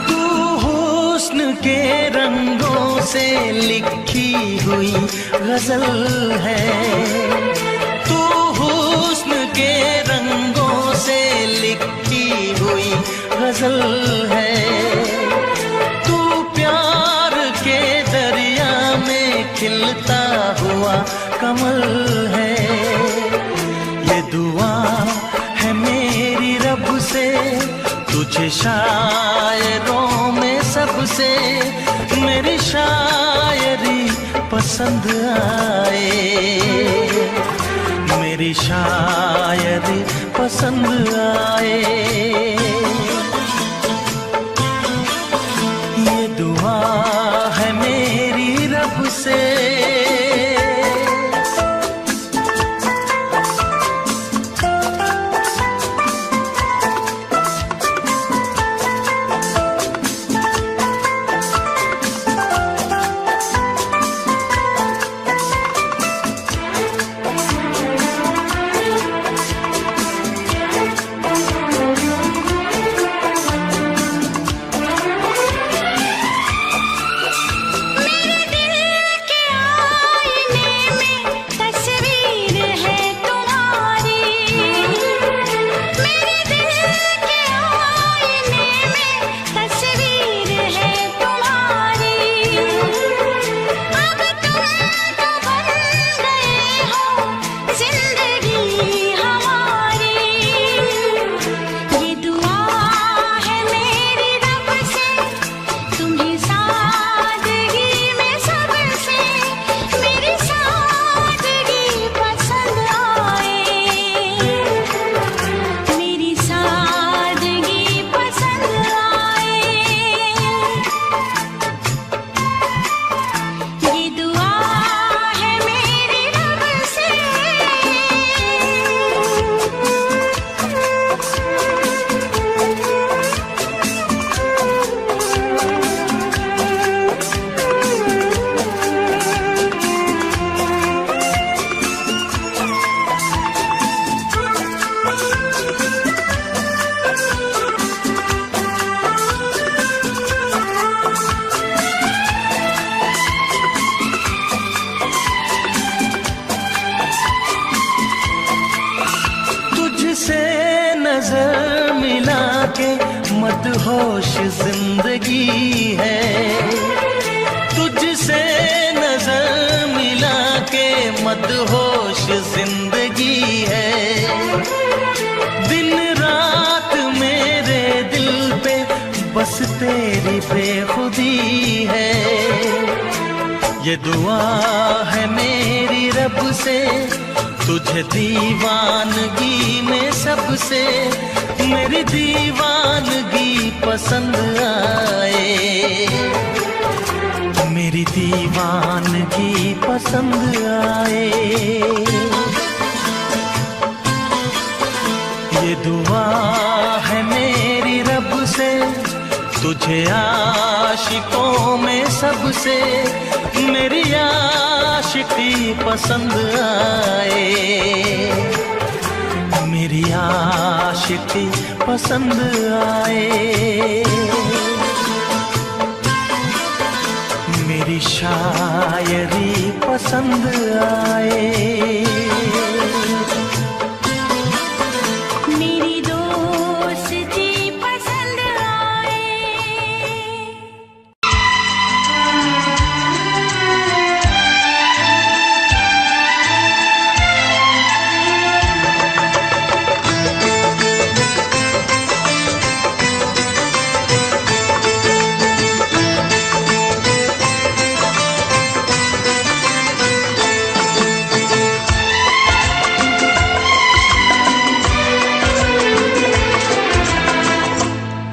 तू हुस्न के रंगों से लिखी हुई गजल है, तू हुस्न के रंगों से लिखी हुई गजल है। तू प्यार के दरिया में खिलता हुआ कमल है। ये दुआ है मेरी रब से, तुझे शायरों में सबसे मेरी शायरी पसंद आए, मेरी शायरी पसंद आए। ये दुआ है मेरी रब से। मेरे दिल के आईने में तस्वीर है तुम्हारी, मेरे दिल के आईने में तस्वीर है तुम्हारी। अब तुम तो बन गए हो जिंदगी हमारी। ये दुआ है मेरी रब से, तुम्हें सादगी में सबसे मेरी सादगी पसंद आए, मेरी सादगी पसंद आए। ये दुआ है मेरी रब से। तुझसे नजर मिला के मदहोश जिंदगी है, तुझसे नजर मिला के मदहोश जिंदगी है। दिन रात मेरे दिल पे बस तेरी बेखुदी है। ये दुआ है मेरी रब से, तुझे दीवानगी में सब सबसे मेरी दीवानगी पसंद आए, मेरी दीवानगी पसंद आए। ये दुआ है मेरी रब से, तुझे आशिकों में सबसे मेरी आशिकी पसंद आए, मेरी आशिकी पसंद आए। मेरी शायरी पसंद आए, मेरी दोस्ती पसंद आए।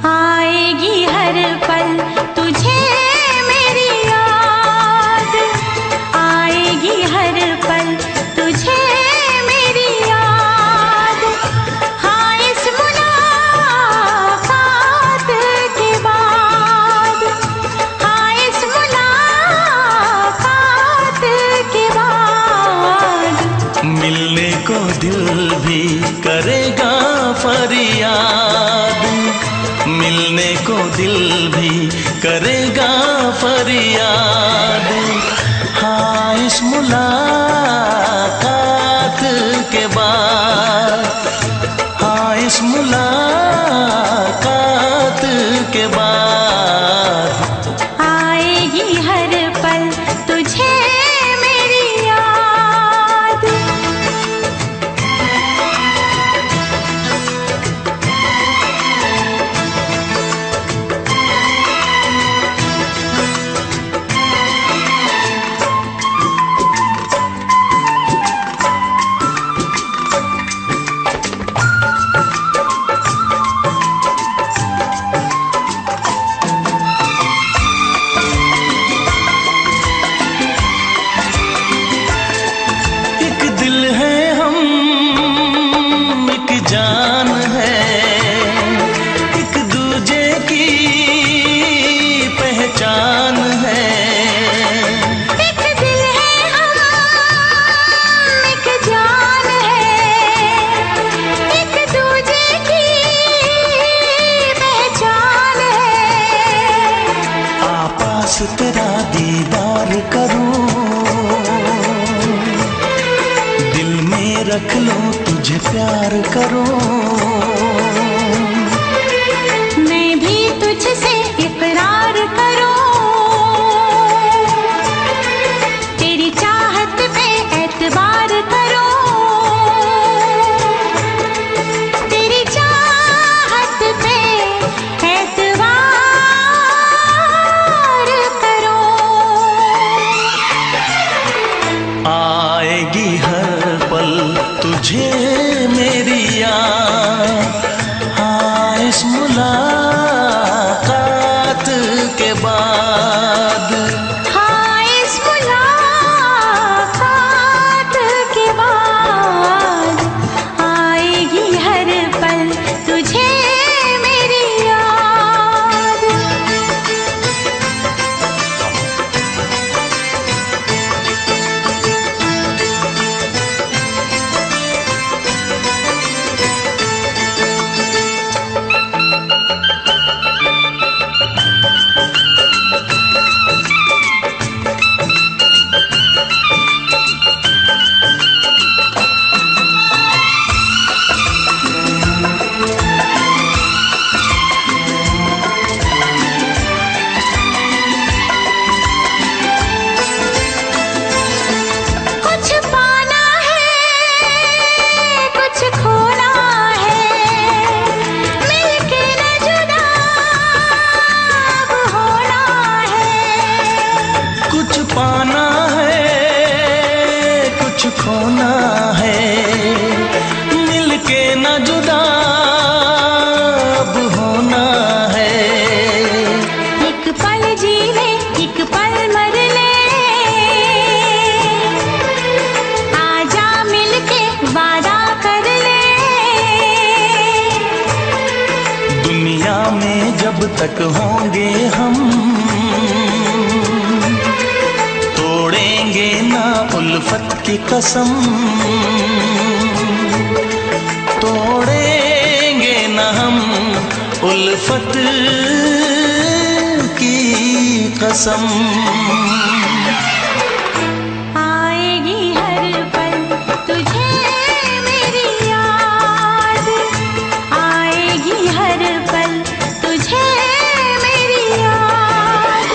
आएगी हर पल तुझे मेरी याद, आएगी हर पल तुझे मेरी याद। हाँ इस मुलाकात के बाद, हाँ इस मुलाकात के बाद मिलने को दिल भी करेगा फरियाद, मिलने को दिल भी करेगा फरियाद। हाँ इस मुलाकात के बाद, हाँ इस मुलाकात के बाद आएगी हर पल तुझे मेरी याद। एक दिल है हम, एक जान है, एक दूजे की पहचान है। एक दिल है हम, एक जान है, एक दूजे की पहचान है। आपास तेरा दीदार करूं, दिल में रख लूं तुझे प्यार करूं। मैं भी तुझसे इकरार करूं, तेरी चाहत पे एतबार करूं, तेरी चाहत पे एतबार करूं। आएगी हर पल तुझे मेरी याद, होंगे न जुदा अब होना है। एक पल जी ले एक पल मर ले, आजा मिलके वादा कर ले। दुनिया में जब तक होंगे हम तोड़ेंगे ना उल्फत की कसम, तोड़ेंगे ना हम उल्फत की कसम। आएगी हर पल तुझे मेरी याद, आएगी हर पल तुझे मेरी याद।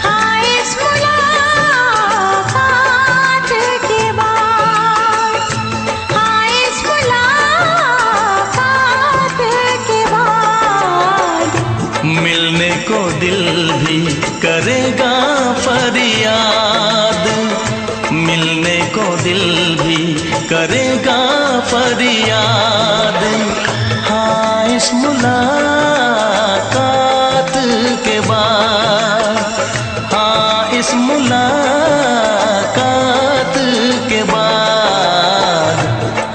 हाँ इस मुलाकात के बाद, हाँ इस मुलाकात के बाद मिलने को दिल भी करेगा फरियाद, मिलने को दिल भी करेगा फरियाद। हाँ इस मुलाकात के बाद, हाँ इस मुलाकात के बाद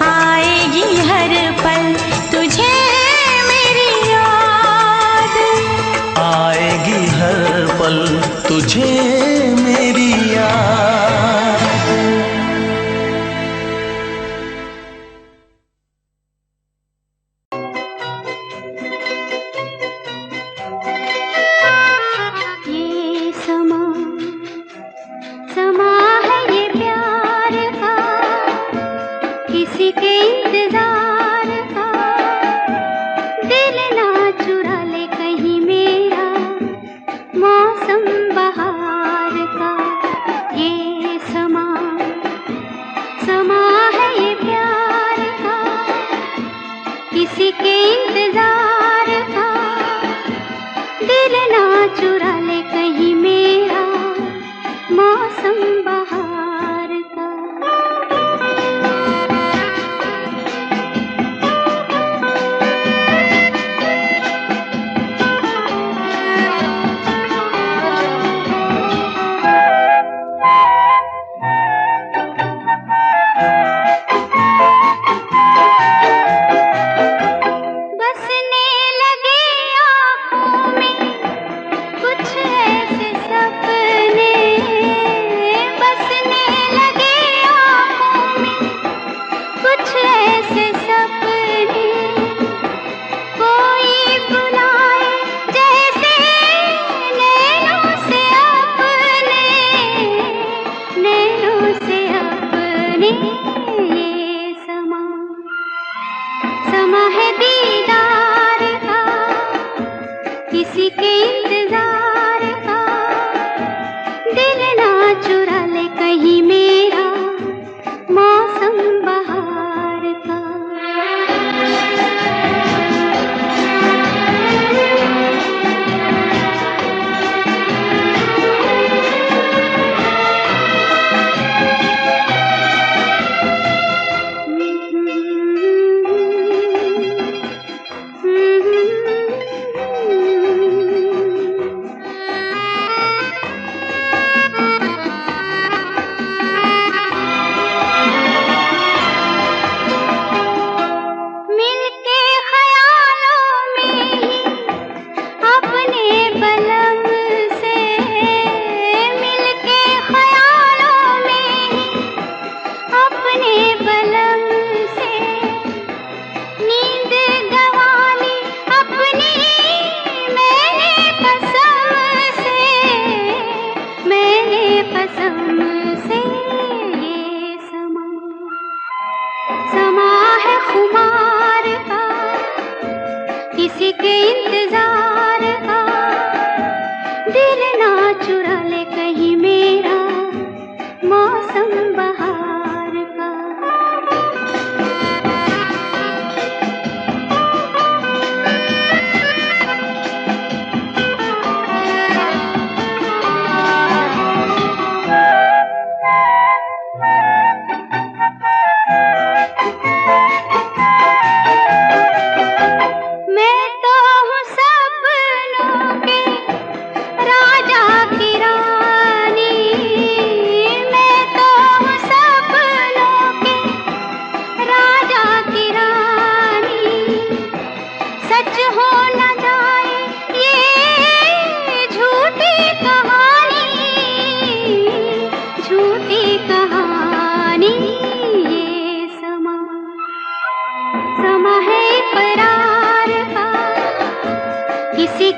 आएगी हर पल तुझे मेरी याद, आएगी हर पल तुझे मेरी याद। ये समा समा है ये प्यार का, किसी के इंतजार का। दिल ना चुरा ले कहीं मेरा मौसम बहार का। ये समा समा है ये प्यार का, किसी के इंतजार का। दिल ना चुरा ले कहीं मेरा मौसम बहार का। बसने लगे आँखों में कुछ ऐसे सपने, बसने लगे आँखों में कुछ ऐसे सपने। कोई बुलाए जैसे नैनों से अपने, नैनों से अपने। ये समा समा है दीदार का, किसी के इंतजार का। दिल ना चुरा ले कहीं मेरा मौसम बहार का।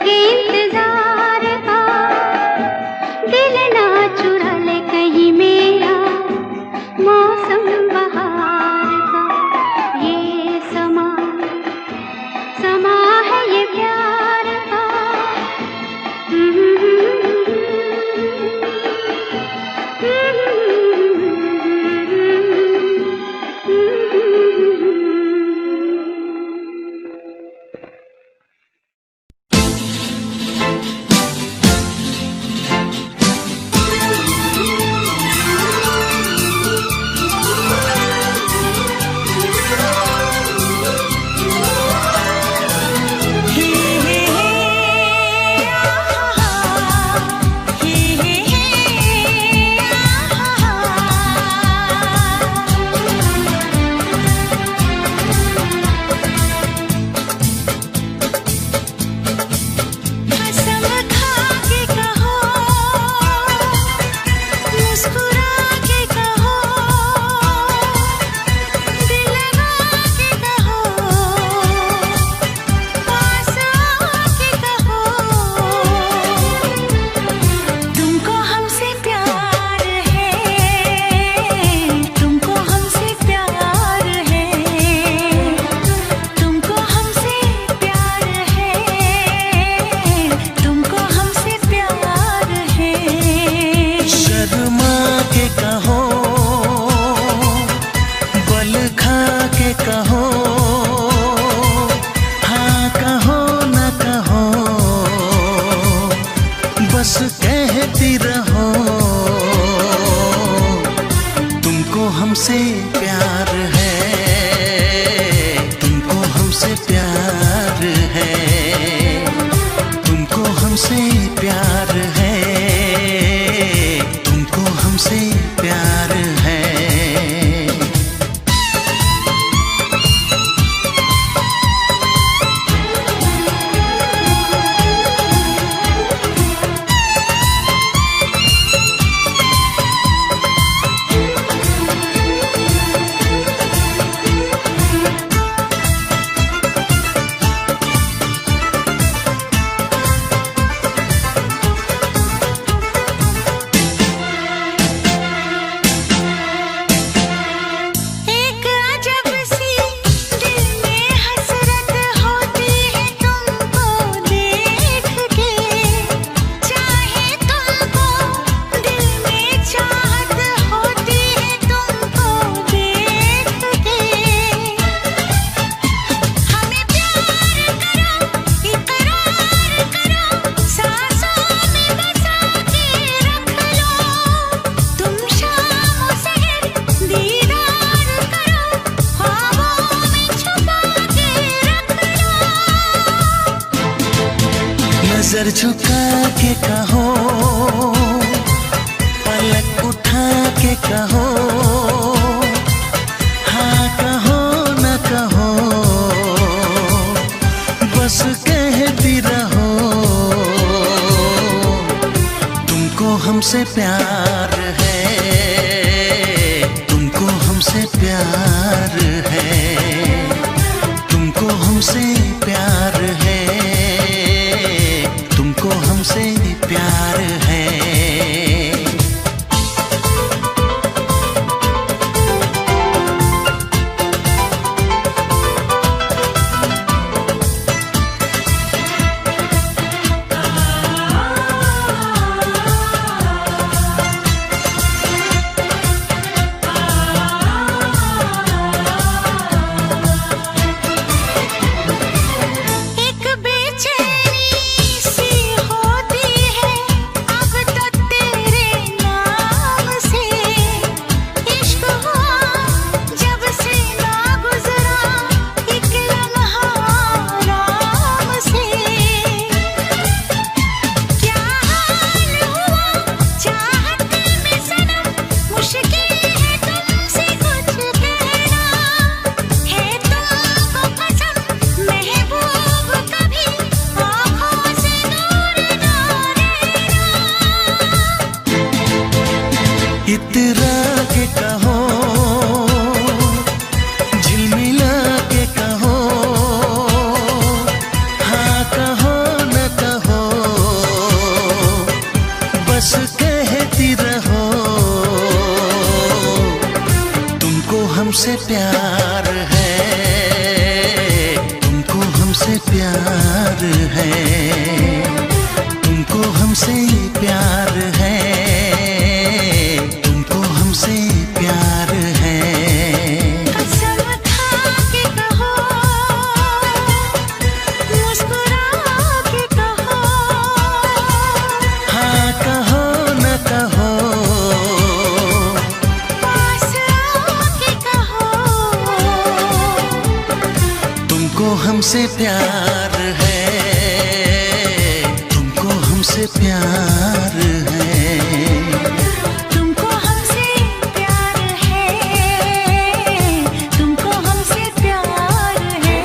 के इंतजार का, दिल ना चुरा ले कहीं मेरा मौसम बहार का। ये समा समा है ये प्यार का। बस कहती रहो तुमको हमसे प्यार है, तुमको हमसे प्यार है, तुमको हमसे प्यार है, तुमको हमसे प्यार है। नजर झुका के कहो, पलक उठा के कहो, हाँ कहो न कहो, बस कहती रहो तुमको हमसे प्यार है, तुमको हमसे प्यार है, तुमको हमसे प्यार है, तुमको हमसे प्यार है। हमसे प्यार है, तुमको हमसे प्यार है, तुमको हमसे प्यार है, तुमको हमसे प्यार है। कसम खा के कहो, मुस्कुरा के कहो, हाँ कहो न कहो, पास आके कहो, तुमको हमसे प्यार है, तुमको हमसे प्यार है। तुमको हमसे प्यार है, तुमको हमसे प्यार है।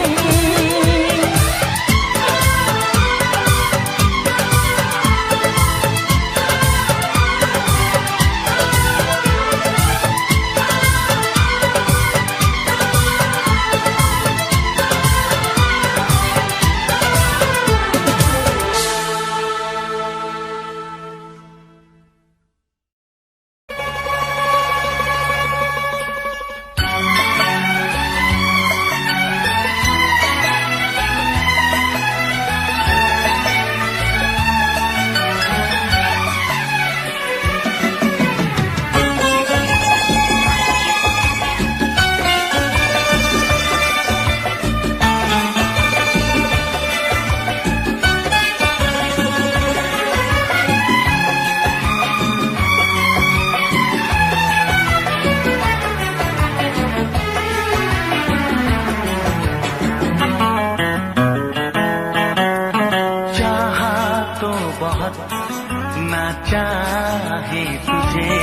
ना चाहे तुझे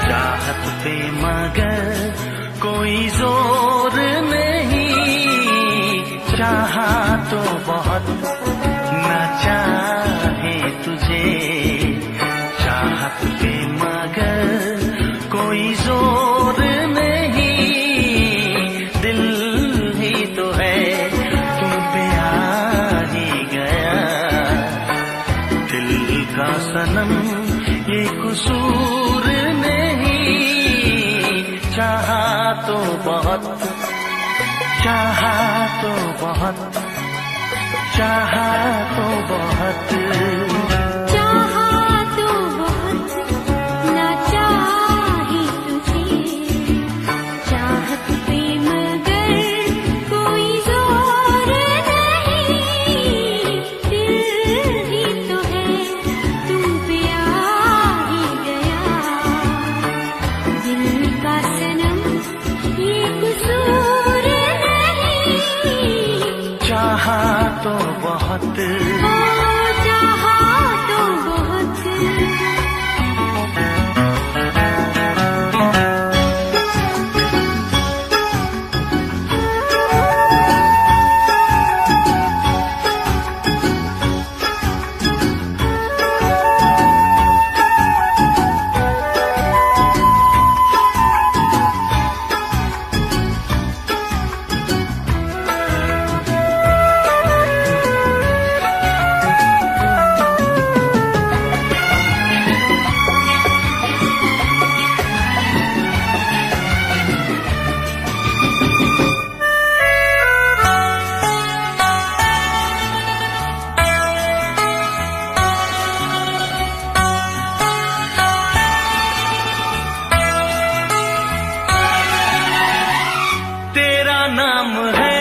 चाहत पे मगर कोई जोर नहीं, चाहा तो बहुत ना चाहे तुझे चाहत पे मगर कोई जोर नहीं, दिल ही तो है तुम पे आ ही गया, दिल का सनम ये कसूर नहीं, चाहा तो बहुत, चाहा तो बहुत, चाहा तो बहुत, चाहा तो बहुत ना चाहे तुझे चाहत पे मगर कोई जोर नहीं, दिल ही तो है तुम पे आ ही गया, दिल का सनम ये कसूर नहीं, चाहा तो बहुत, चाहा तो बहुत। तेरा नाम है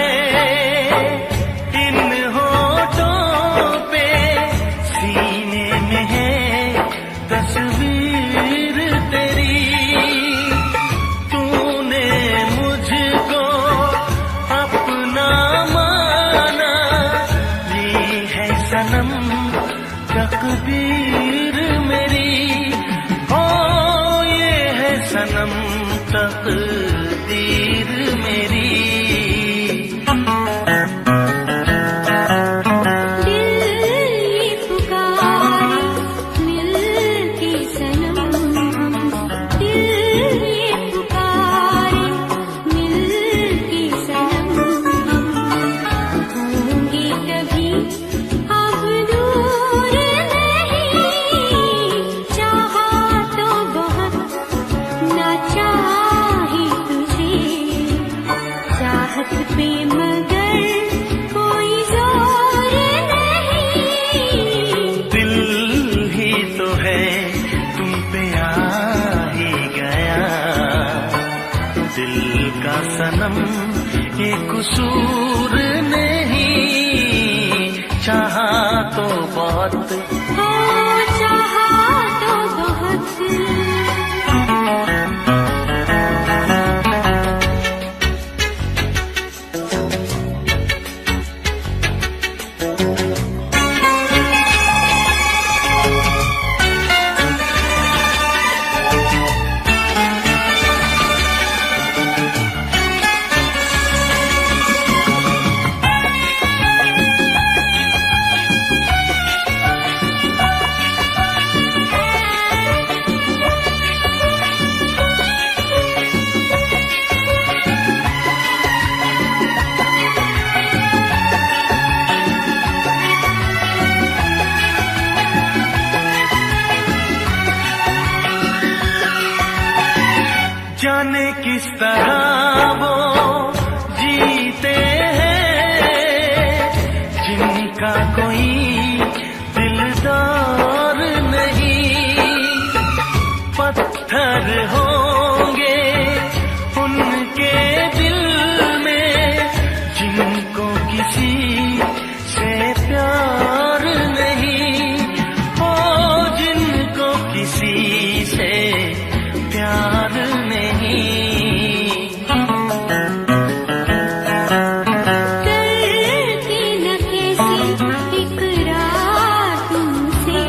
इन होठों पे, सीने में है तस्वीर तेरी, तूने मुझको अपना माना, ये है सनम तकदीर मेरी, ओ ये है सनम तकदीर मेरी। दिल ये पुकारे मिल के सनम, दिल ये पुकारे मिल के सनम, होंगे कभी अब दूर नहीं, चाहा तो बहुत ना चाहे ये कसूर नहीं, चाहा तो बहुत, हो चाहा तो बहुत। जाने किस तरह वो जीते हैं जिनका कोई दिलदार नहीं, पत्थर होंगे उनके दिल में जिनको किसी से प्यार नहीं, ओ जिनको किसी से प्यार नहीं। करती न कैसी इकरार तुमसे,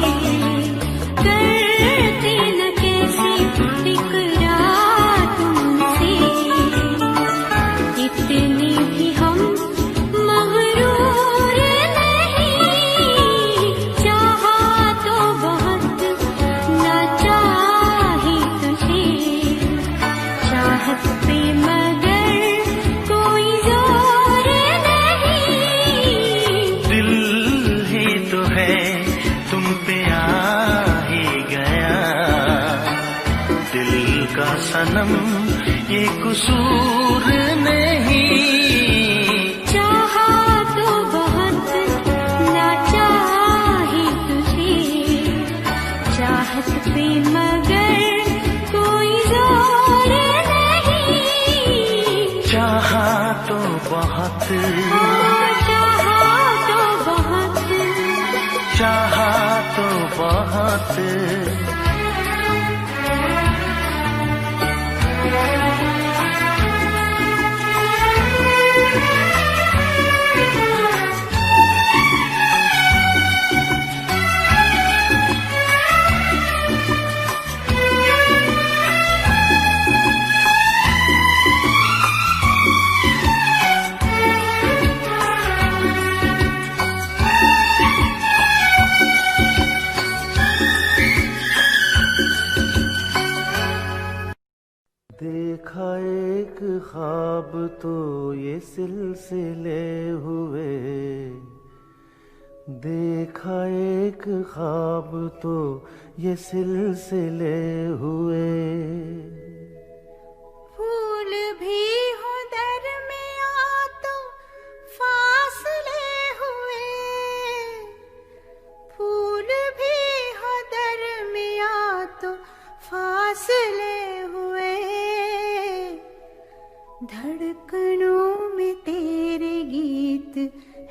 करती न कैसी इकरार तुमसे, इतनी भी हम मगरूर नहीं, चाहा तो बहुत न चाही तुझे, चाहत पे मगर कोई जोर नहीं। दिल ही तो है तुम पे आ ही गया, दिल का सनम ये कसूर नहीं, चाहा तो बहुत न चाही तुझे, चाहत पे मगर कोई जोर नहीं। चाहा तो बहुत, चाहा तो बहुत, चाहा तो बहुत। देखा एक ख्वाब तो ये सिलसिले हुए, देखा एक ख्वाब तो ये सिलसिले हुए। फूल भी हो दरमिया तो फासले हुए, फूल भी हो दरमिया तो फासले हुए, धड़कनों में तेरे गीत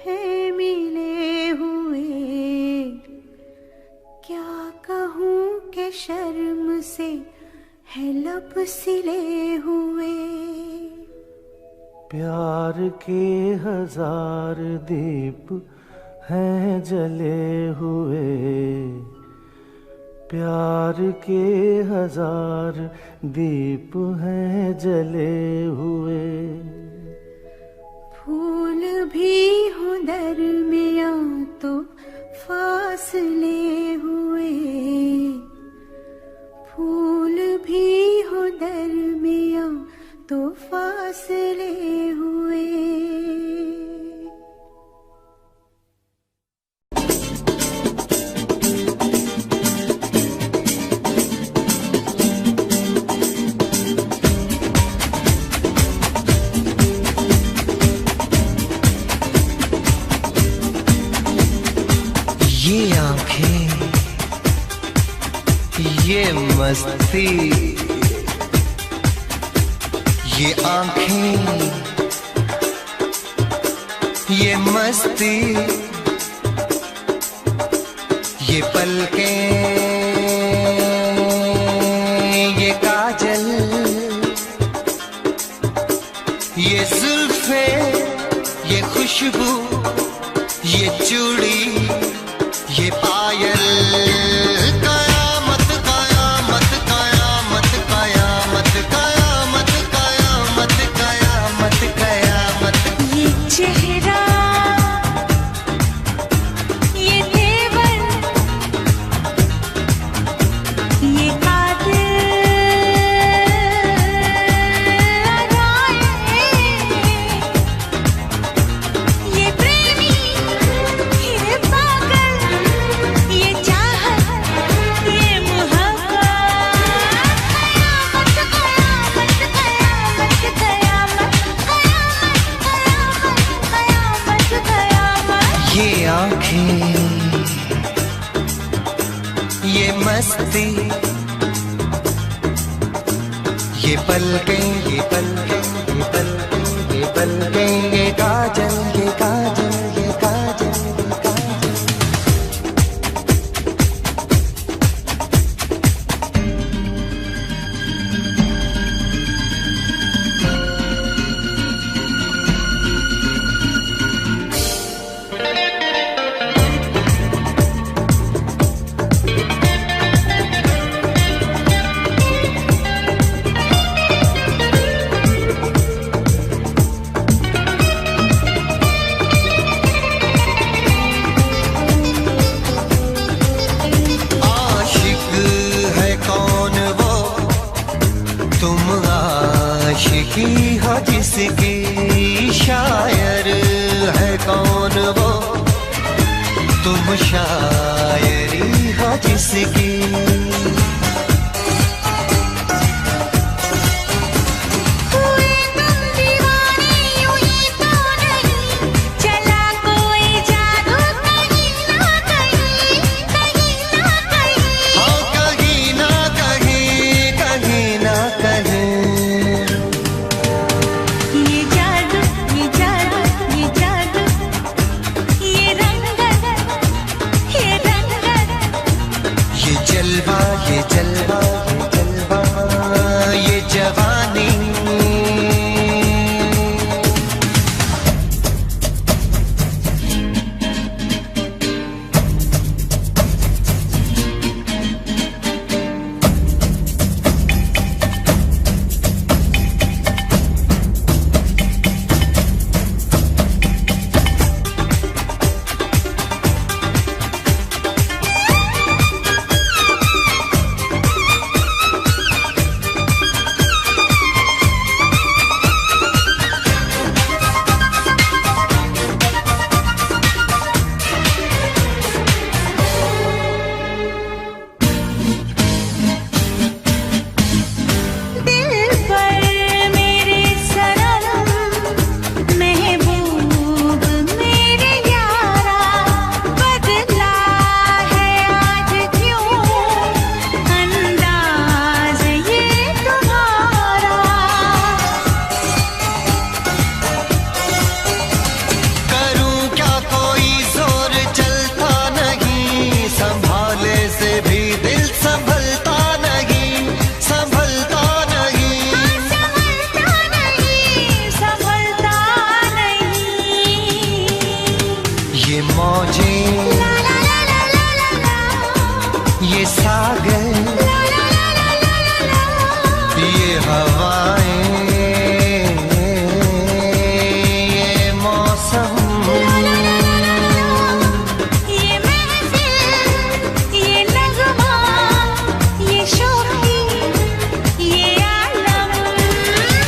है मिले हुए, क्या कहूँ कि शर्म से है लब सिले हुए। प्यार के हजार दीप हैं जले हुए, प्यार के हजार दीप हैं जले हुए। फूल भी हो दरमिया तो फासले हुए, फूल भी हो दरमिया तो फासले हुए। ये आंखें, ये मस्ती, ये आंखें, ये मस्ती, ये पलकें, ये काजल, ये जुल्फे, ये खुशबू, ये चूड़ी, ये पायल, कयामत कयामत कयामत कयामत कयामत कयामत कयामत कयामत। ये चेहरा, ये तेवर, ये कातिल अदाएं, ये प्रेमी, ये पागल, ये चाहत, ये मोहब्बत, कयामत कयामत कयामत कयामत कयामत कयामत कयामत। ये आँखें, ये मस्ती, ये पलकें, ये पलकें, ये पलकें, ये पलकें, ये काजल, ये काजल, ये काजल, ये काजल। आशिक है कौन वो, तुम आशिकी हो जिसकी, शायर है कौन वो, तुम शायरी हो जिसकी। हुए तुम दीवाने यूं ही तो नहीं, चला कोई जादू कहीं ना कहीं, कहीं ना कहीं। हाँ कहीं ना कहीं, कहीं ना कहीं। ये जादू, ये जादू, ये जादू, ये रंगत, ये रंगत, ये जलवा, ये जलवा, ये जलवा, ये जवानी। दिल पर मेरे सनम, महबूब मेरे यारा, बदला है आज क्यों अंदाज ये तुम्हारा। करूं क्या कोई जोर चलता नहीं, संभाले से भी दिल संभलता नहीं, संभलता नहीं। संभलता नहीं, संभलता नहीं। ये मौजें, ला ला ला ला ला ला ला, ये सागर, ला ला ला ला ला ला ला। ये हवाएं, ये मौसम, ये महफिल, ये नगमा, ये शोखी, ये आलम,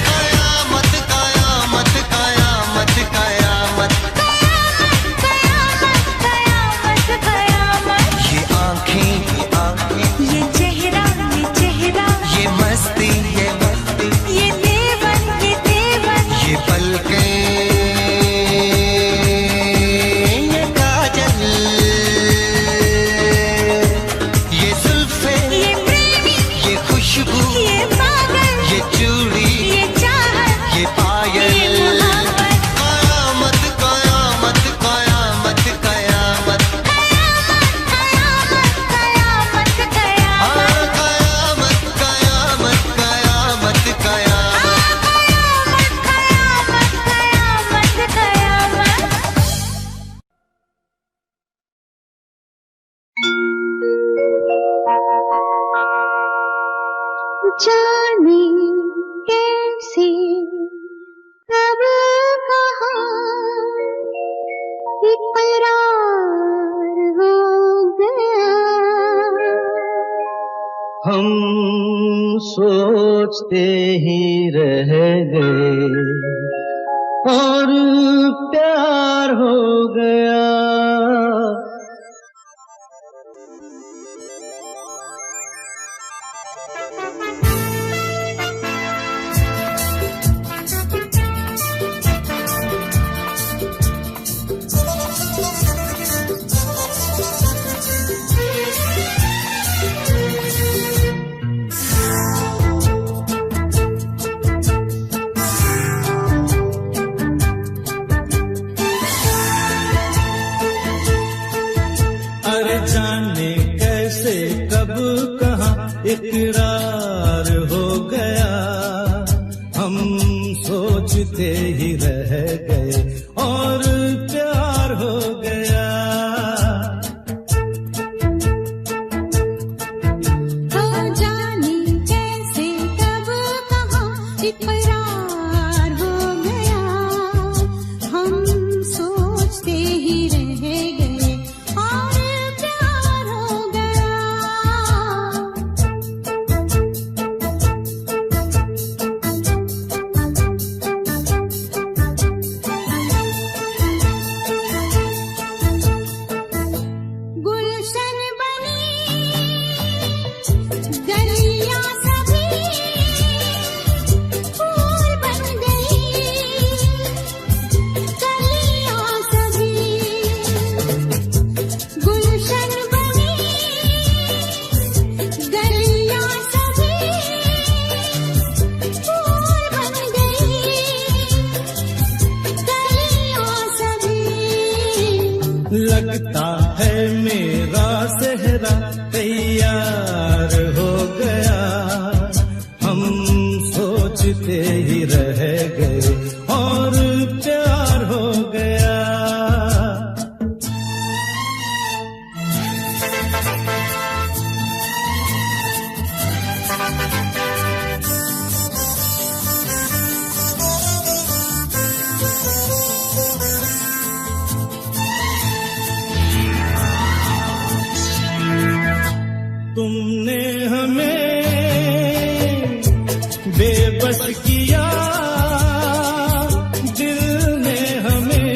कयामत कयामत कयामत कयामत। कयामत कयामत जाने कैसे कब कहाँ इकरार हो गया। हम सोचते ही रह गए और प्यार हो गया। अरे जाने कैसे कब कहाँ इकरार हो गया। हम सोचते ही रह गए और प्यार हो गया। हो जाने कैसे कब कहाँ इकरार हो गया। हम सोचते ही रह गए और प्यार हो गया। गुलशन बनी गलियां सभी फूल बन गई। गलियां सभी गुलशन बनी गलियां सभी फूल बन गई। गलियां सभी लगता है मेरा सेहरा तैयार हो गया। हम सोचते ही रह गए और प्यार हो गया। तुमने हमें बेबस किया, दिल ने हमें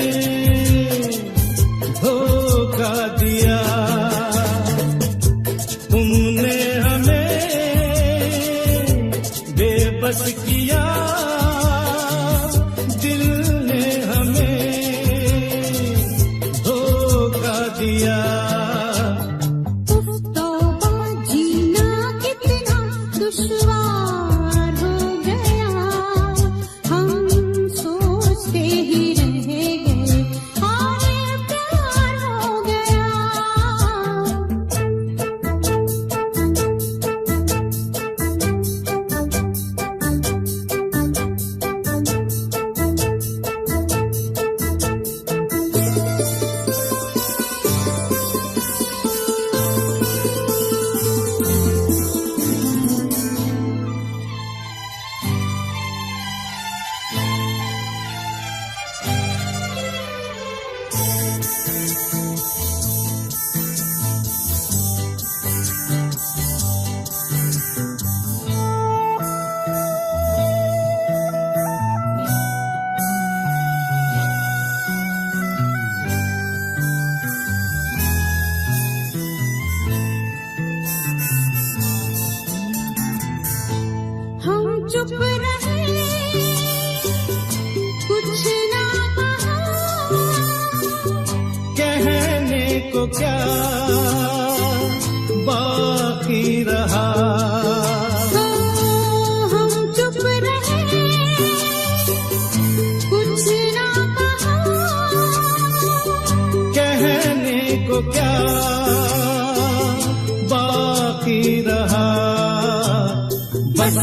धोखा दिया। तुमने हमें बेबस किया, दिल ने हमें धोखा दिया। दुश्वार हो गया। हम सोचते ही रह गए और प्यार हो गया। हम चुप रहे, कुछ ना कहा। कहने को क्या बाकी रहा। हम चुप रहे, कुछ ना कहा। कहने को क्या बाकी रहा। बस